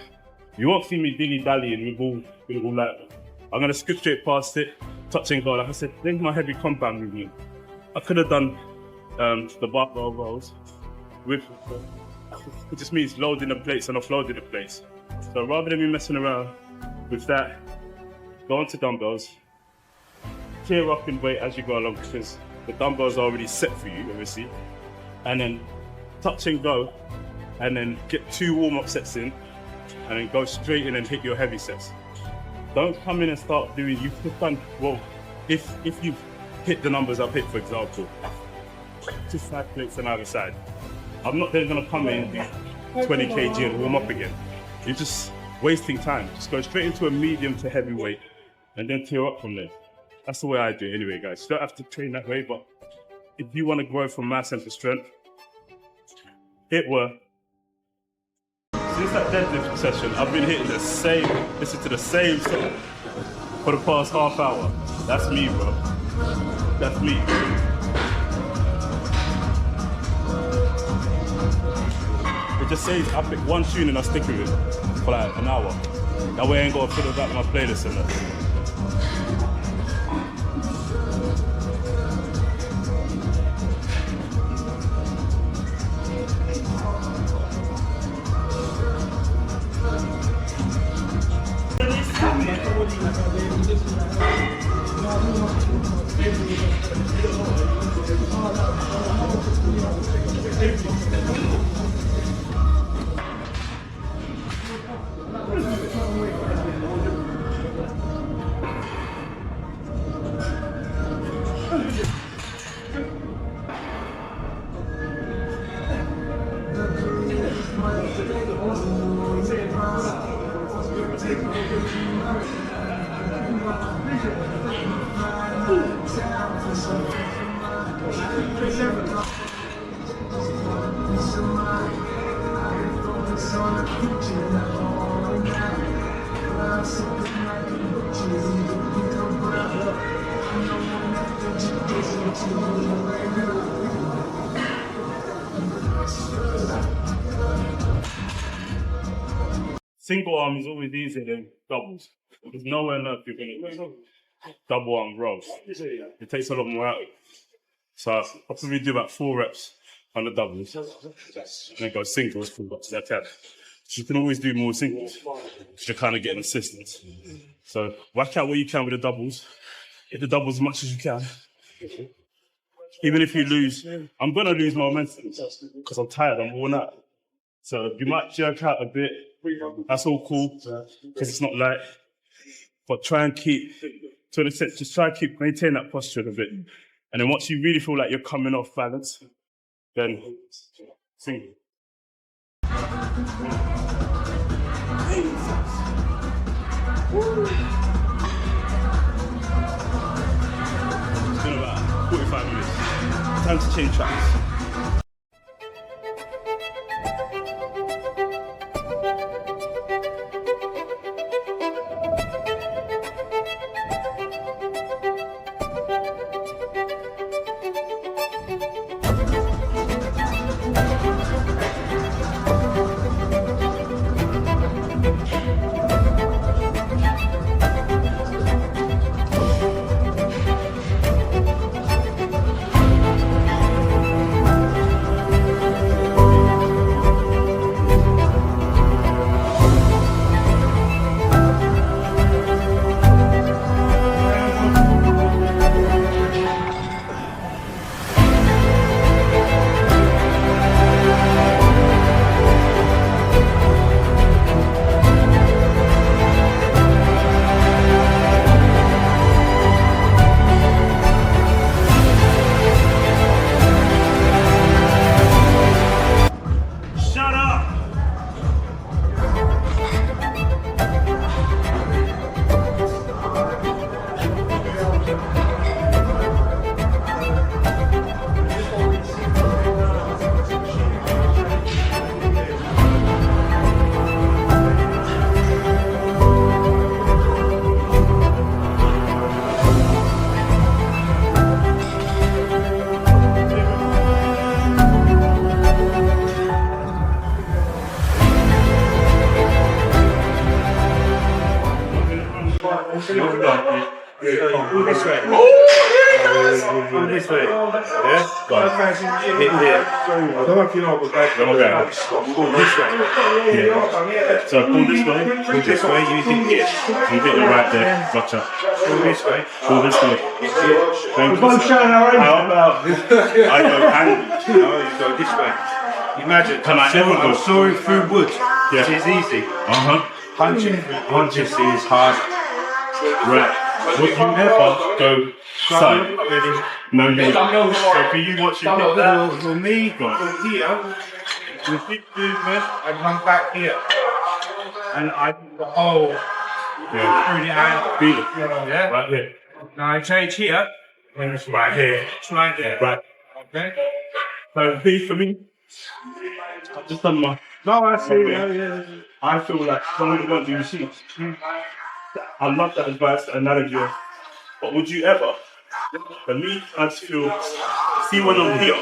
you won't see me dilly-dallying with all that. I'm going to skip straight past it, touch and go. Like I said, think my heavy compound movement. I could have done the barbell rows with, it just means loading the plates and offloading the plates. So rather than me messing around with that, go on to dumbbells, clear up in weight as you go along because the dumbbells are already set for you, obviously, and then touch and go, and then get 2 warm-up sets in, and then go straight in and hit your heavy sets. Don't come in and start doing, you've just done, well, if you've hit the numbers I've hit, for example, just 5 plates on either side. I'm not then gonna come in, 20 kg and warm up again. You're just wasting time. Just go straight into a medium to heavy weight and then tear up from there. That's the way I do it anyway, guys. You don't have to train that way, but if you want to grow from mass and to strength, it works. Since that deadlift session, I've been hitting the same, listen to the same song. for the past half hour. That's me, bro. That's me. It just says I pick one tune and I stick with it for like an hour. That way I ain't got to fiddle back my playlist and that. Single arm is always easier than doubles. There's nowhere on earth you're going to double arm rows. It takes a lot more out. So I'll probably do about 4 reps on the doubles and then go singles from box to attack. So you can always do more singles because you're kind of getting assistance. So whack out what you can with the doubles. Hit the doubles as much as you can. Even if you lose, I'm going to lose momentum because I'm tired, I'm worn out. So you might jerk out a bit. That's all cool because it's not light. But try and keep, to an extent, just try and maintain that posture a bit. And then once you really feel like you're coming off balance, then single. It's been about 45 minutes. Time to change tracks. This way. This way. Yeah? Go on. Hit here. I don't know if you know what guys Pull this way. Yeah. So pull this way. Pull this way, you hit here. You hit it right there. Gotcha. Pull this way. Pull this way. Thank you. How about I go hand? No, you go this way. Imagine. Can I ever go? I'm sawing through wood. Yeah. Which is easy. Punching is hard. Right. Would you ever go side? No, no. So for you, what you hit that? For me, from here, with big movement, I come back here. And I do the whole through the hand. Feel it. Yeah? Right here. Now I change here. And it's right here. It's right there. Right. Okay? So B for me. I've just done my. No, I see. Yeah. I feel like someone got the machine. I love that advice, that analogy. But would you ever? For me, I just feel, see when I'm here,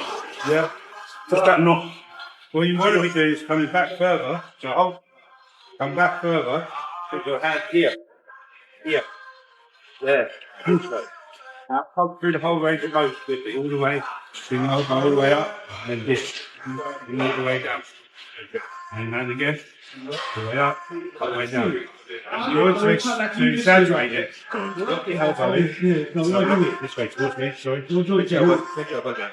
Yeah. does that not? What you want to do is coming back further. So come back further. Put your hand here. Here. There. Now come through the whole range of motion, lift it all the way. Bring the elbow all the way up. And then this. Bring it all the way down. And then again. All the way up. All the way down. You want to exaggerate it. Look the elbow in. No, this way towards me. Sorry. Towards your elbow. Take your elbow down.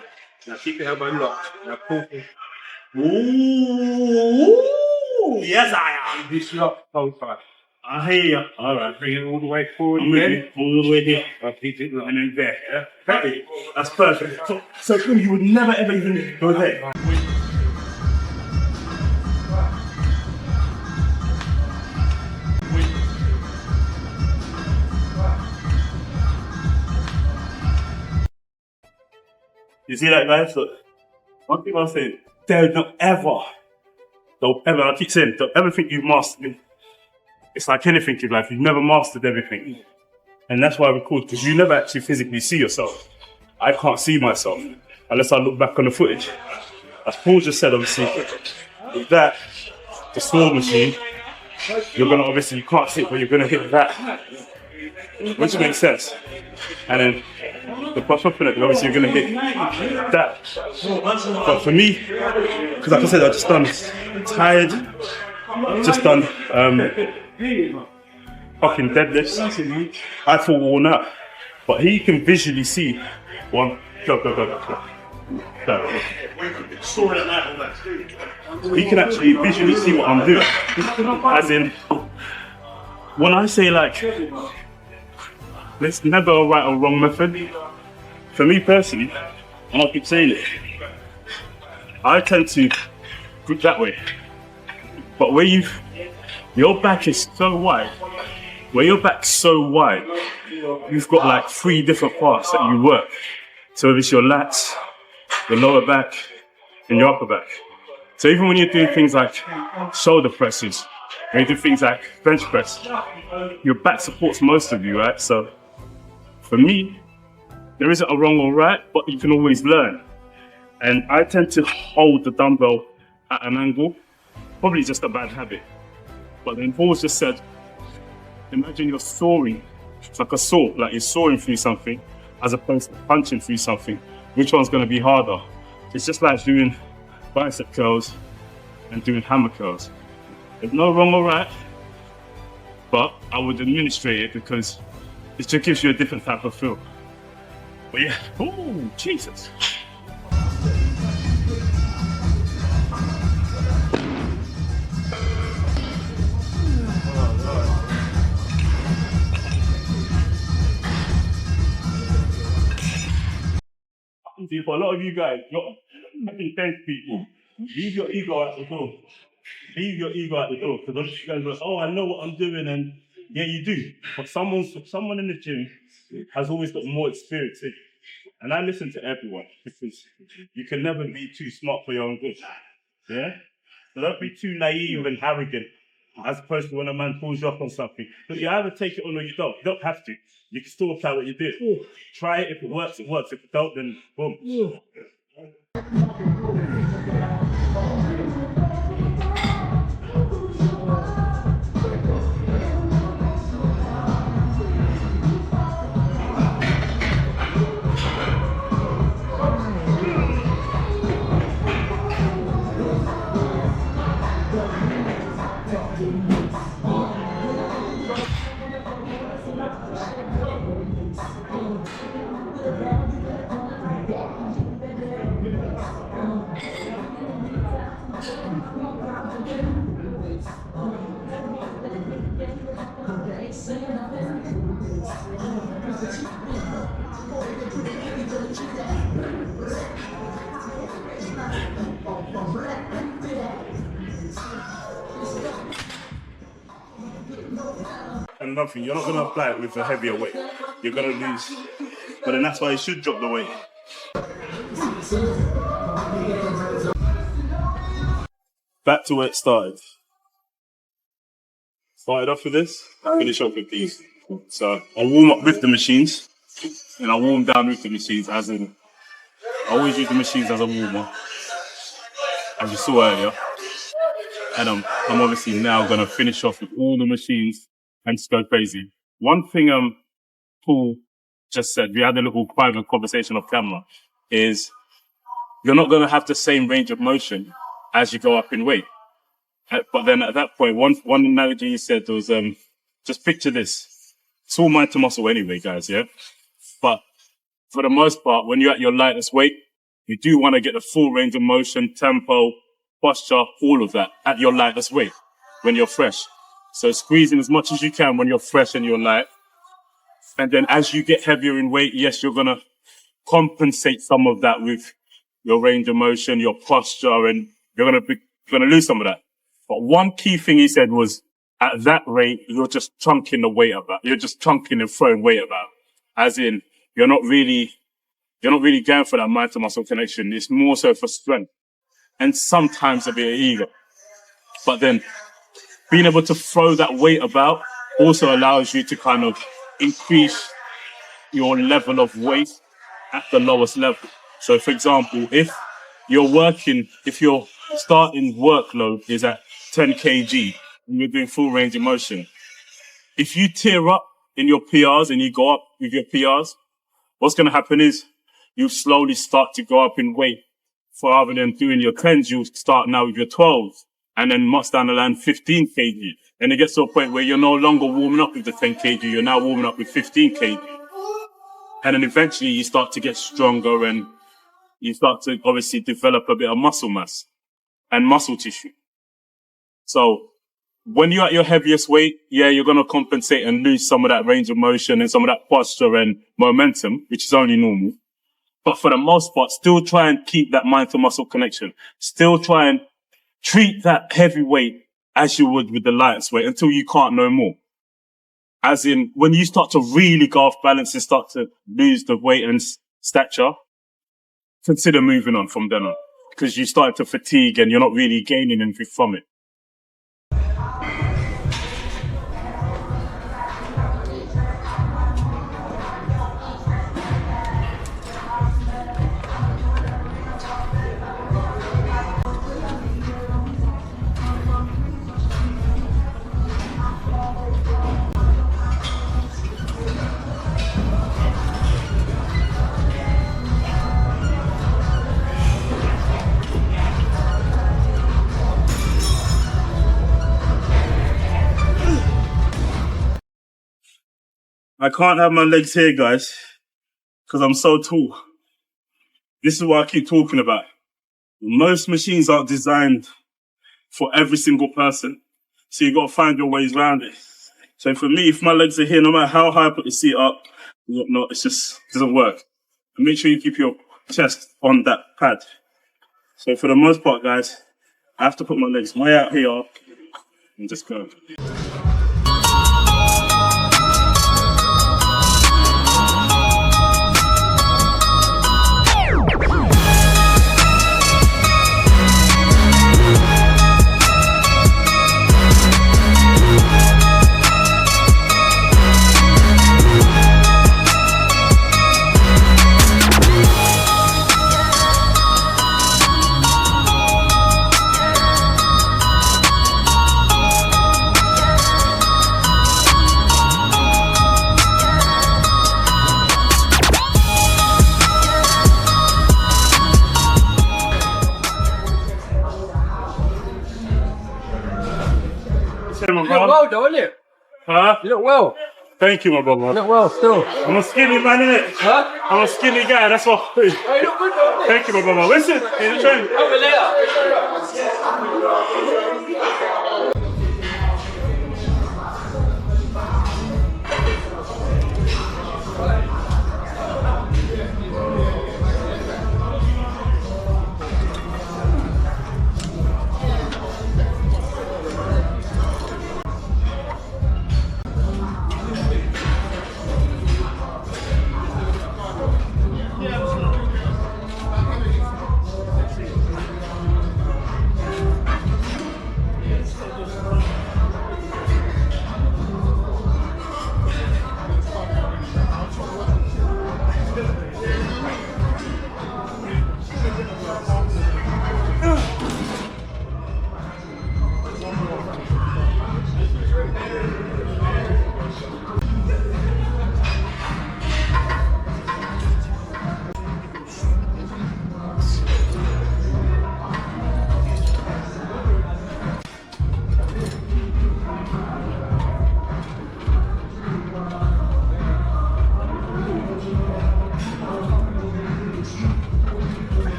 Now keep the elbow locked. Now pull it. Ooh, yes I am. This lock, hold tight. I hear you. All right, bring it all the way forward. I'm with you. All the way here. I'll keep it locked. And then there. Yeah? Perfect. That's perfect. So you would never ever even go there. You see that, guys? So, one thing I'll say, don't ever, I keep saying, don't ever think you've mastered it. It's like anything in life, you've never mastered everything. And that's why I record, because you never actually physically see yourself. I can't see myself unless I look back on the footage. As Paul just said, obviously, with that, the small machine, you're gonna, obviously, you can't see it, but you're gonna hit that, which makes sense. And then the push up in it, obviously you're gonna hit that. But for me, because like I said, I just done tired, just done fucking deadlifts. I feel worn out, but he can visually see one. Go. He can actually visually see what I'm doing. As in, when I say like, there's never a right or wrong method. For me personally, and I keep saying it, I tend to grip that way. But where your back is so wide, you've got like 3 different parts that you work. So if it's your lats, your lower back, and your upper back. So even when you're doing things like shoulder presses, when you do things like bench press, your back supports most of you, right? So for me, there isn't a wrong or right, but you can always learn. And I tend to hold the dumbbell at an angle, probably just a bad habit. But then Paul just said, imagine you're soaring. It's like a saw, like you're soaring through something as opposed to punching through something. Which one's gonna be harder? It's just like doing bicep curls and doing hammer curls. There's no wrong or right, but I would administrate it because it just gives you a different type of feel. But yeah, oh Jesus. See, for a lot of you guys, you're intense people. Leave your ego at the door. Leave your ego at the door. Because you guys go, oh, I know what I'm doing, and yeah, you do. But someone in the gym has always got more experience. And I listen to everyone because you can never be too smart for your own good. Yeah? So don't be too naive and arrogant as opposed to when a man pulls you up on something. But you either take it on or you don't. You don't have to. You can still apply what you do. Try it. If it works, it works. If it don't, then boom. And nothing, you're not going to apply it with a heavier weight. You're going to lose. But then that's why you should drop the weight. Back to where it started. started off with this, I finish off with these. So I warm up with the machines, and I warm down with the machines, as in, I always use the machines as a warmer, as you saw earlier. And I'm obviously now gonna finish off with all the machines and just go crazy. One thing Paul just said, we had a little private conversation off camera, is you're not gonna have the same range of motion as you go up in weight. But then at that point, one analogy he said was, just picture this. It's all mind to muscle anyway, guys, yeah? But for the most part, when you're at your lightest weight, you do want to get the full range of motion, tempo, posture, all of that at your lightest weight when you're fresh. So squeezing as much as you can when you're fresh and you're light. And then as you get heavier in weight, yes, you're going to compensate some of that with your range of motion, your posture, and you're going to lose some of that. But one key thing he said was, at that rate, you're just chunking the weight about. You're just chunking and throwing weight about. As in, you're not really going for that mind to muscle connection. It's more so for strength and sometimes a bit of ego. But then being able to throw that weight about also allows you to kind of increase your level of weight at the lowest level. So for example, if your starting workload is at 10 kg and you're doing full range of motion, if you tear up in your PRs and you go up with your PRs, what's going to happen is you slowly start to go up in weight. Rather than doing your 10s, you'll start now with your 12s, and then much down the line 15 kg. And it gets to a point where you're no longer warming up with the 10 kg, you're now warming up with 15 kg. And then eventually you start to get stronger and you start to obviously develop a bit of muscle mass and muscle tissue. So when you're at your heaviest weight, yeah, you're going to compensate and lose some of that range of motion and some of that posture and momentum, which is only normal. But for the most part, still try and keep that mind to muscle connection. Still try and treat that heavy weight as you would with the lightest weight until you can't no more. As in, when you start to really go off balance and start to lose the weight and stature, consider moving on from then on, because you start to fatigue and you're not really gaining anything from it. I can't have my legs here, guys, because I'm so tall. This is what I keep talking about. Most machines aren't designed for every single person. So you got to find your ways around it. So for me, if my legs are here, no matter how high I put the seat up, no, it just doesn't work. And make sure you keep your chest on that pad. So for the most part, guys, I have to put my legs way out here and just go. You look well, though, isn't it? Huh? You look well. Thank you, my brother. You look well still. I'm a skinny man, innit? Huh? I'm a skinny guy, that's what. Oh, you look good, though, innit? Thank you, my brother. Listen, in the train. Over later.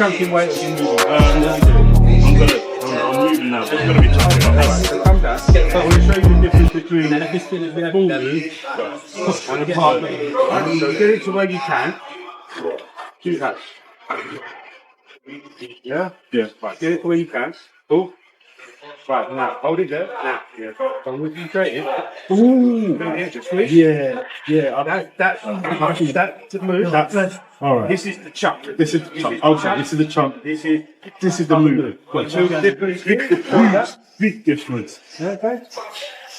chunking weight or you moving? I'm moving now. It's gonna be chunking. Alright, so come down. So I want to show you the difference between 40 and a part. Right, so get it to where you can. Do that. Yeah? Yeah. Right, get it to where you can. Cool. Right, now, hold it there. Now, yeah. Come with you, straight in. Ooh! Just squeeze. Yeah, yeah. That's the move. That's, All right. this is the chunk. This is the chunk. Okay, this is the chunk. This is the move. Big difference. Okay.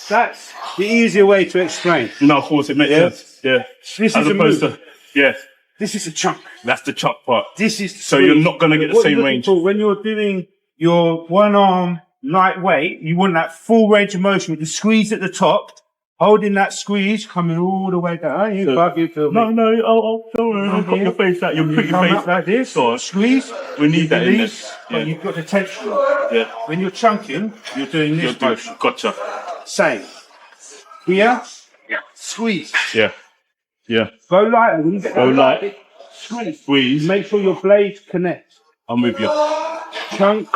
That's the easier way to explain. No, of course it makes sense. Yeah. This As is a opposed move. to, yeah, This is a chunk. that's the chop part. This is the So you're squeeze. not gonna get the What same you're range. looking for when you're doing your one arm lightweight, you want that full range of motion with the squeeze at the top, holding that squeeze, coming all the way down. You fucking feel me? No, don't worry. I'll put your face out. You put your Come face up like this, So, squeeze. we need that in there. Release, but Yeah. you've got the tension. Yeah. When you're chunking, you're doing this motion. Gotcha. Same. Here, squeeze. Yeah. Yeah. Go lighter. When you get Go that light. light, squeeze. Squeeze. Make sure your blades connect. I'm with you. Chunk,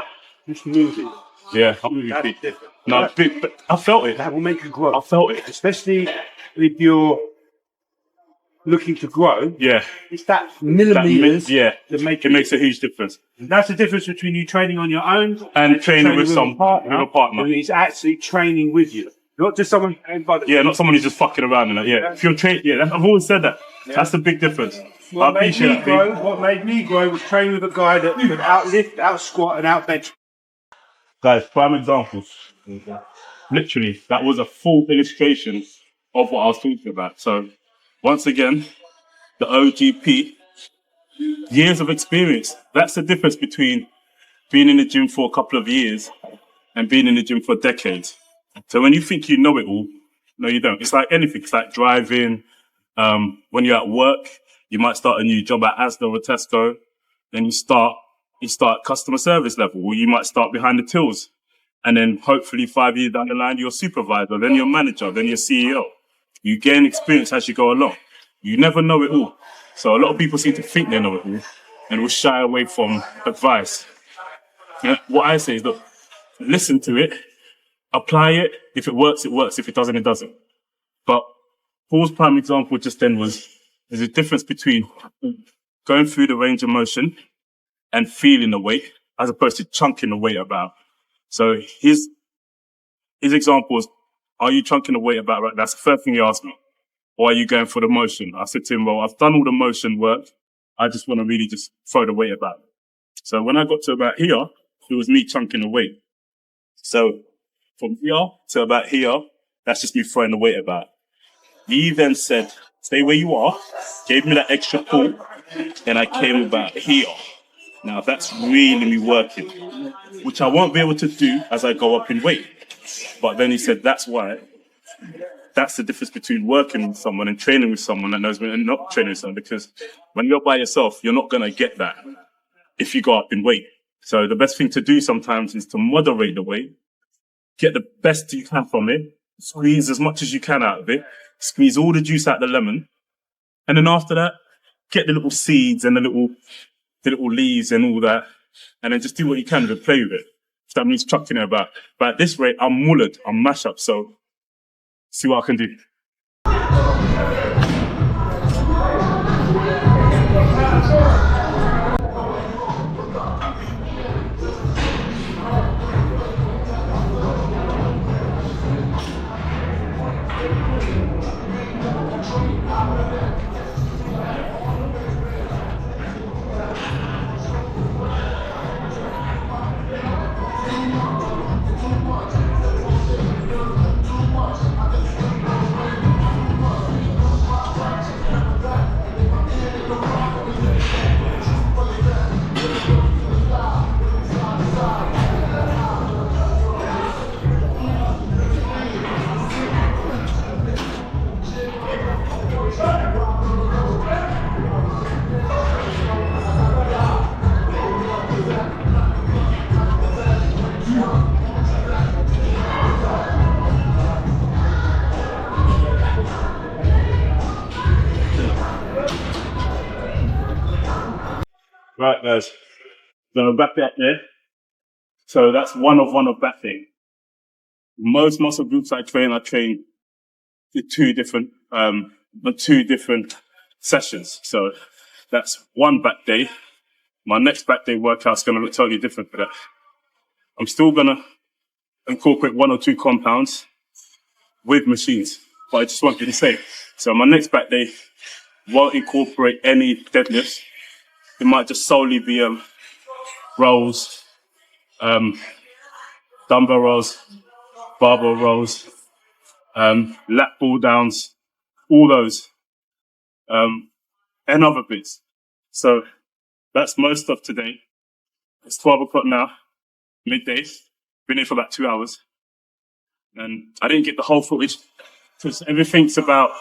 just move it. Yeah, I'm with you. That's Pete. different. No, big, but I felt it. That will make you grow. I felt it. Especially if you're looking to grow. Yeah. It's that That millimeters yeah. that make It makes a huge difference. That's the difference between you training on your own And training with a with a partner. who is actually training with you. Not just someone by the Yeah, not someone who's just fucking around in that. Yeah. If you're trained, yeah, I've always said that. That's the big difference. I What made appreciate me that. grow, Pete. what made me grow was training with a guy that could outlift, out squat, and out bench. Guys, prime examples. Literally, that was a full illustration of what I was talking about. So, once again, the OGP, years of experience. That's the difference between being in the gym for a couple of years and being in the gym for decades. So when you think you know it all, no, you don't. It's like anything. It's like driving. When you're at work, you might start a new job at Asda or Tesco. Then you start customer service level, or you might start behind the tills. And then hopefully 5 years down the line, you're a supervisor, then you're a manager, then you're CEO. You gain experience as you go along. You never know it all. So a lot of people seem to think they know it all and will shy away from advice. Yeah, what I say is, look, listen to it, apply it. If it works, it works. If it doesn't, it doesn't. But Paul's prime example just then was, there's a difference between going through the range of motion and feeling the weight as opposed to chunking the weight about. So his example was, are you chunking the weight about right? That's the first thing he asked me. Or are you going for the motion? I said to him, well, I've done all the motion work. I just want to really just throw the weight about. So when I got to about here, it was me chunking the weight. So from here to about here, that's just me throwing the weight about. He then said, stay where you are, gave me that extra pull, and I came about here. Now that's really me working, which I won't be able to do as I go up in weight. But then he said, that's why. That's the difference between working with someone and training with someone that knows when and not training with someone, because when you're by yourself, you're not going to get that if you go up in weight. So the best thing to do sometimes is to moderate the weight, get the best you can from it, squeeze as much as you can out of it, squeeze all the juice out of the lemon. And then after that, get the little seeds and the little leaves and all that. And then just do what you can to play with it. If that means chucking it about. But at this rate, I'm mullered, I'm mash up. So see what I can do. Right, guys. So back there. So that's one of back day. Most muscle groups I train with two different sessions. So that's one back day. My next back day workout's going to look totally different for that. I'm still going to incorporate 1 or 2 compounds with machines, but I just want you to say. So my next back day won't incorporate any deadlifts. It might just solely be rows, dumbbell rows, barbell rows, lat pull downs, all those, and other bits. So that's most of today. It's 12 o'clock now, midday. Been here for about 2 hours. And I didn't get the whole footage because everything's about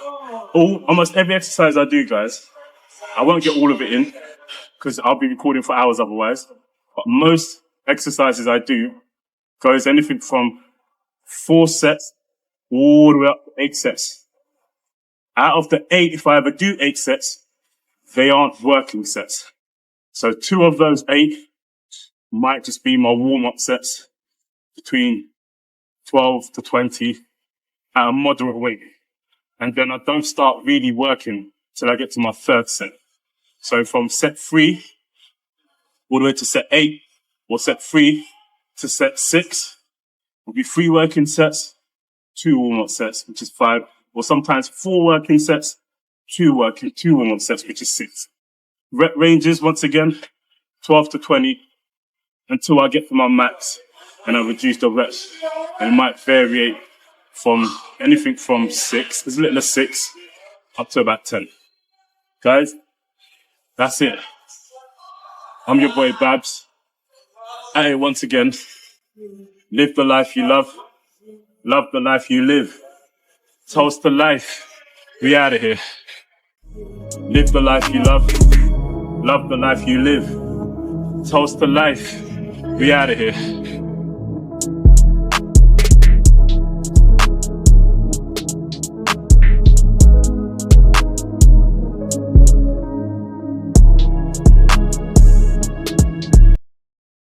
almost every exercise I do, guys. I won't get all of it in because I'll be recording for hours otherwise. But most exercises I do goes anything from 4 sets all the way up to 8 sets. Out of the 8, if I ever do 8 sets, they aren't working sets. So 2 of those 8 might just be my warm-up sets between 12 to 20 at a moderate weight. And then I don't start really working till I get to my 3rd set. So from set 3 all the way to set 8 or set 3 to set 6 will be 3 working sets, 2 warm-up sets, which is 5, or sometimes 4 working sets, 2 warm-up sets, which is 6. Rep ranges, once again, 12 to 20 until I get to my max and I reduce the reps. And it might vary from anything from 6, as little as 6, up to about 10. Guys, that's it. I'm your boy Babs. At it once again. Live the life you love the life you live. Toast to life. We out of here. Live the life you love the life you live. Toast to life. We out of here.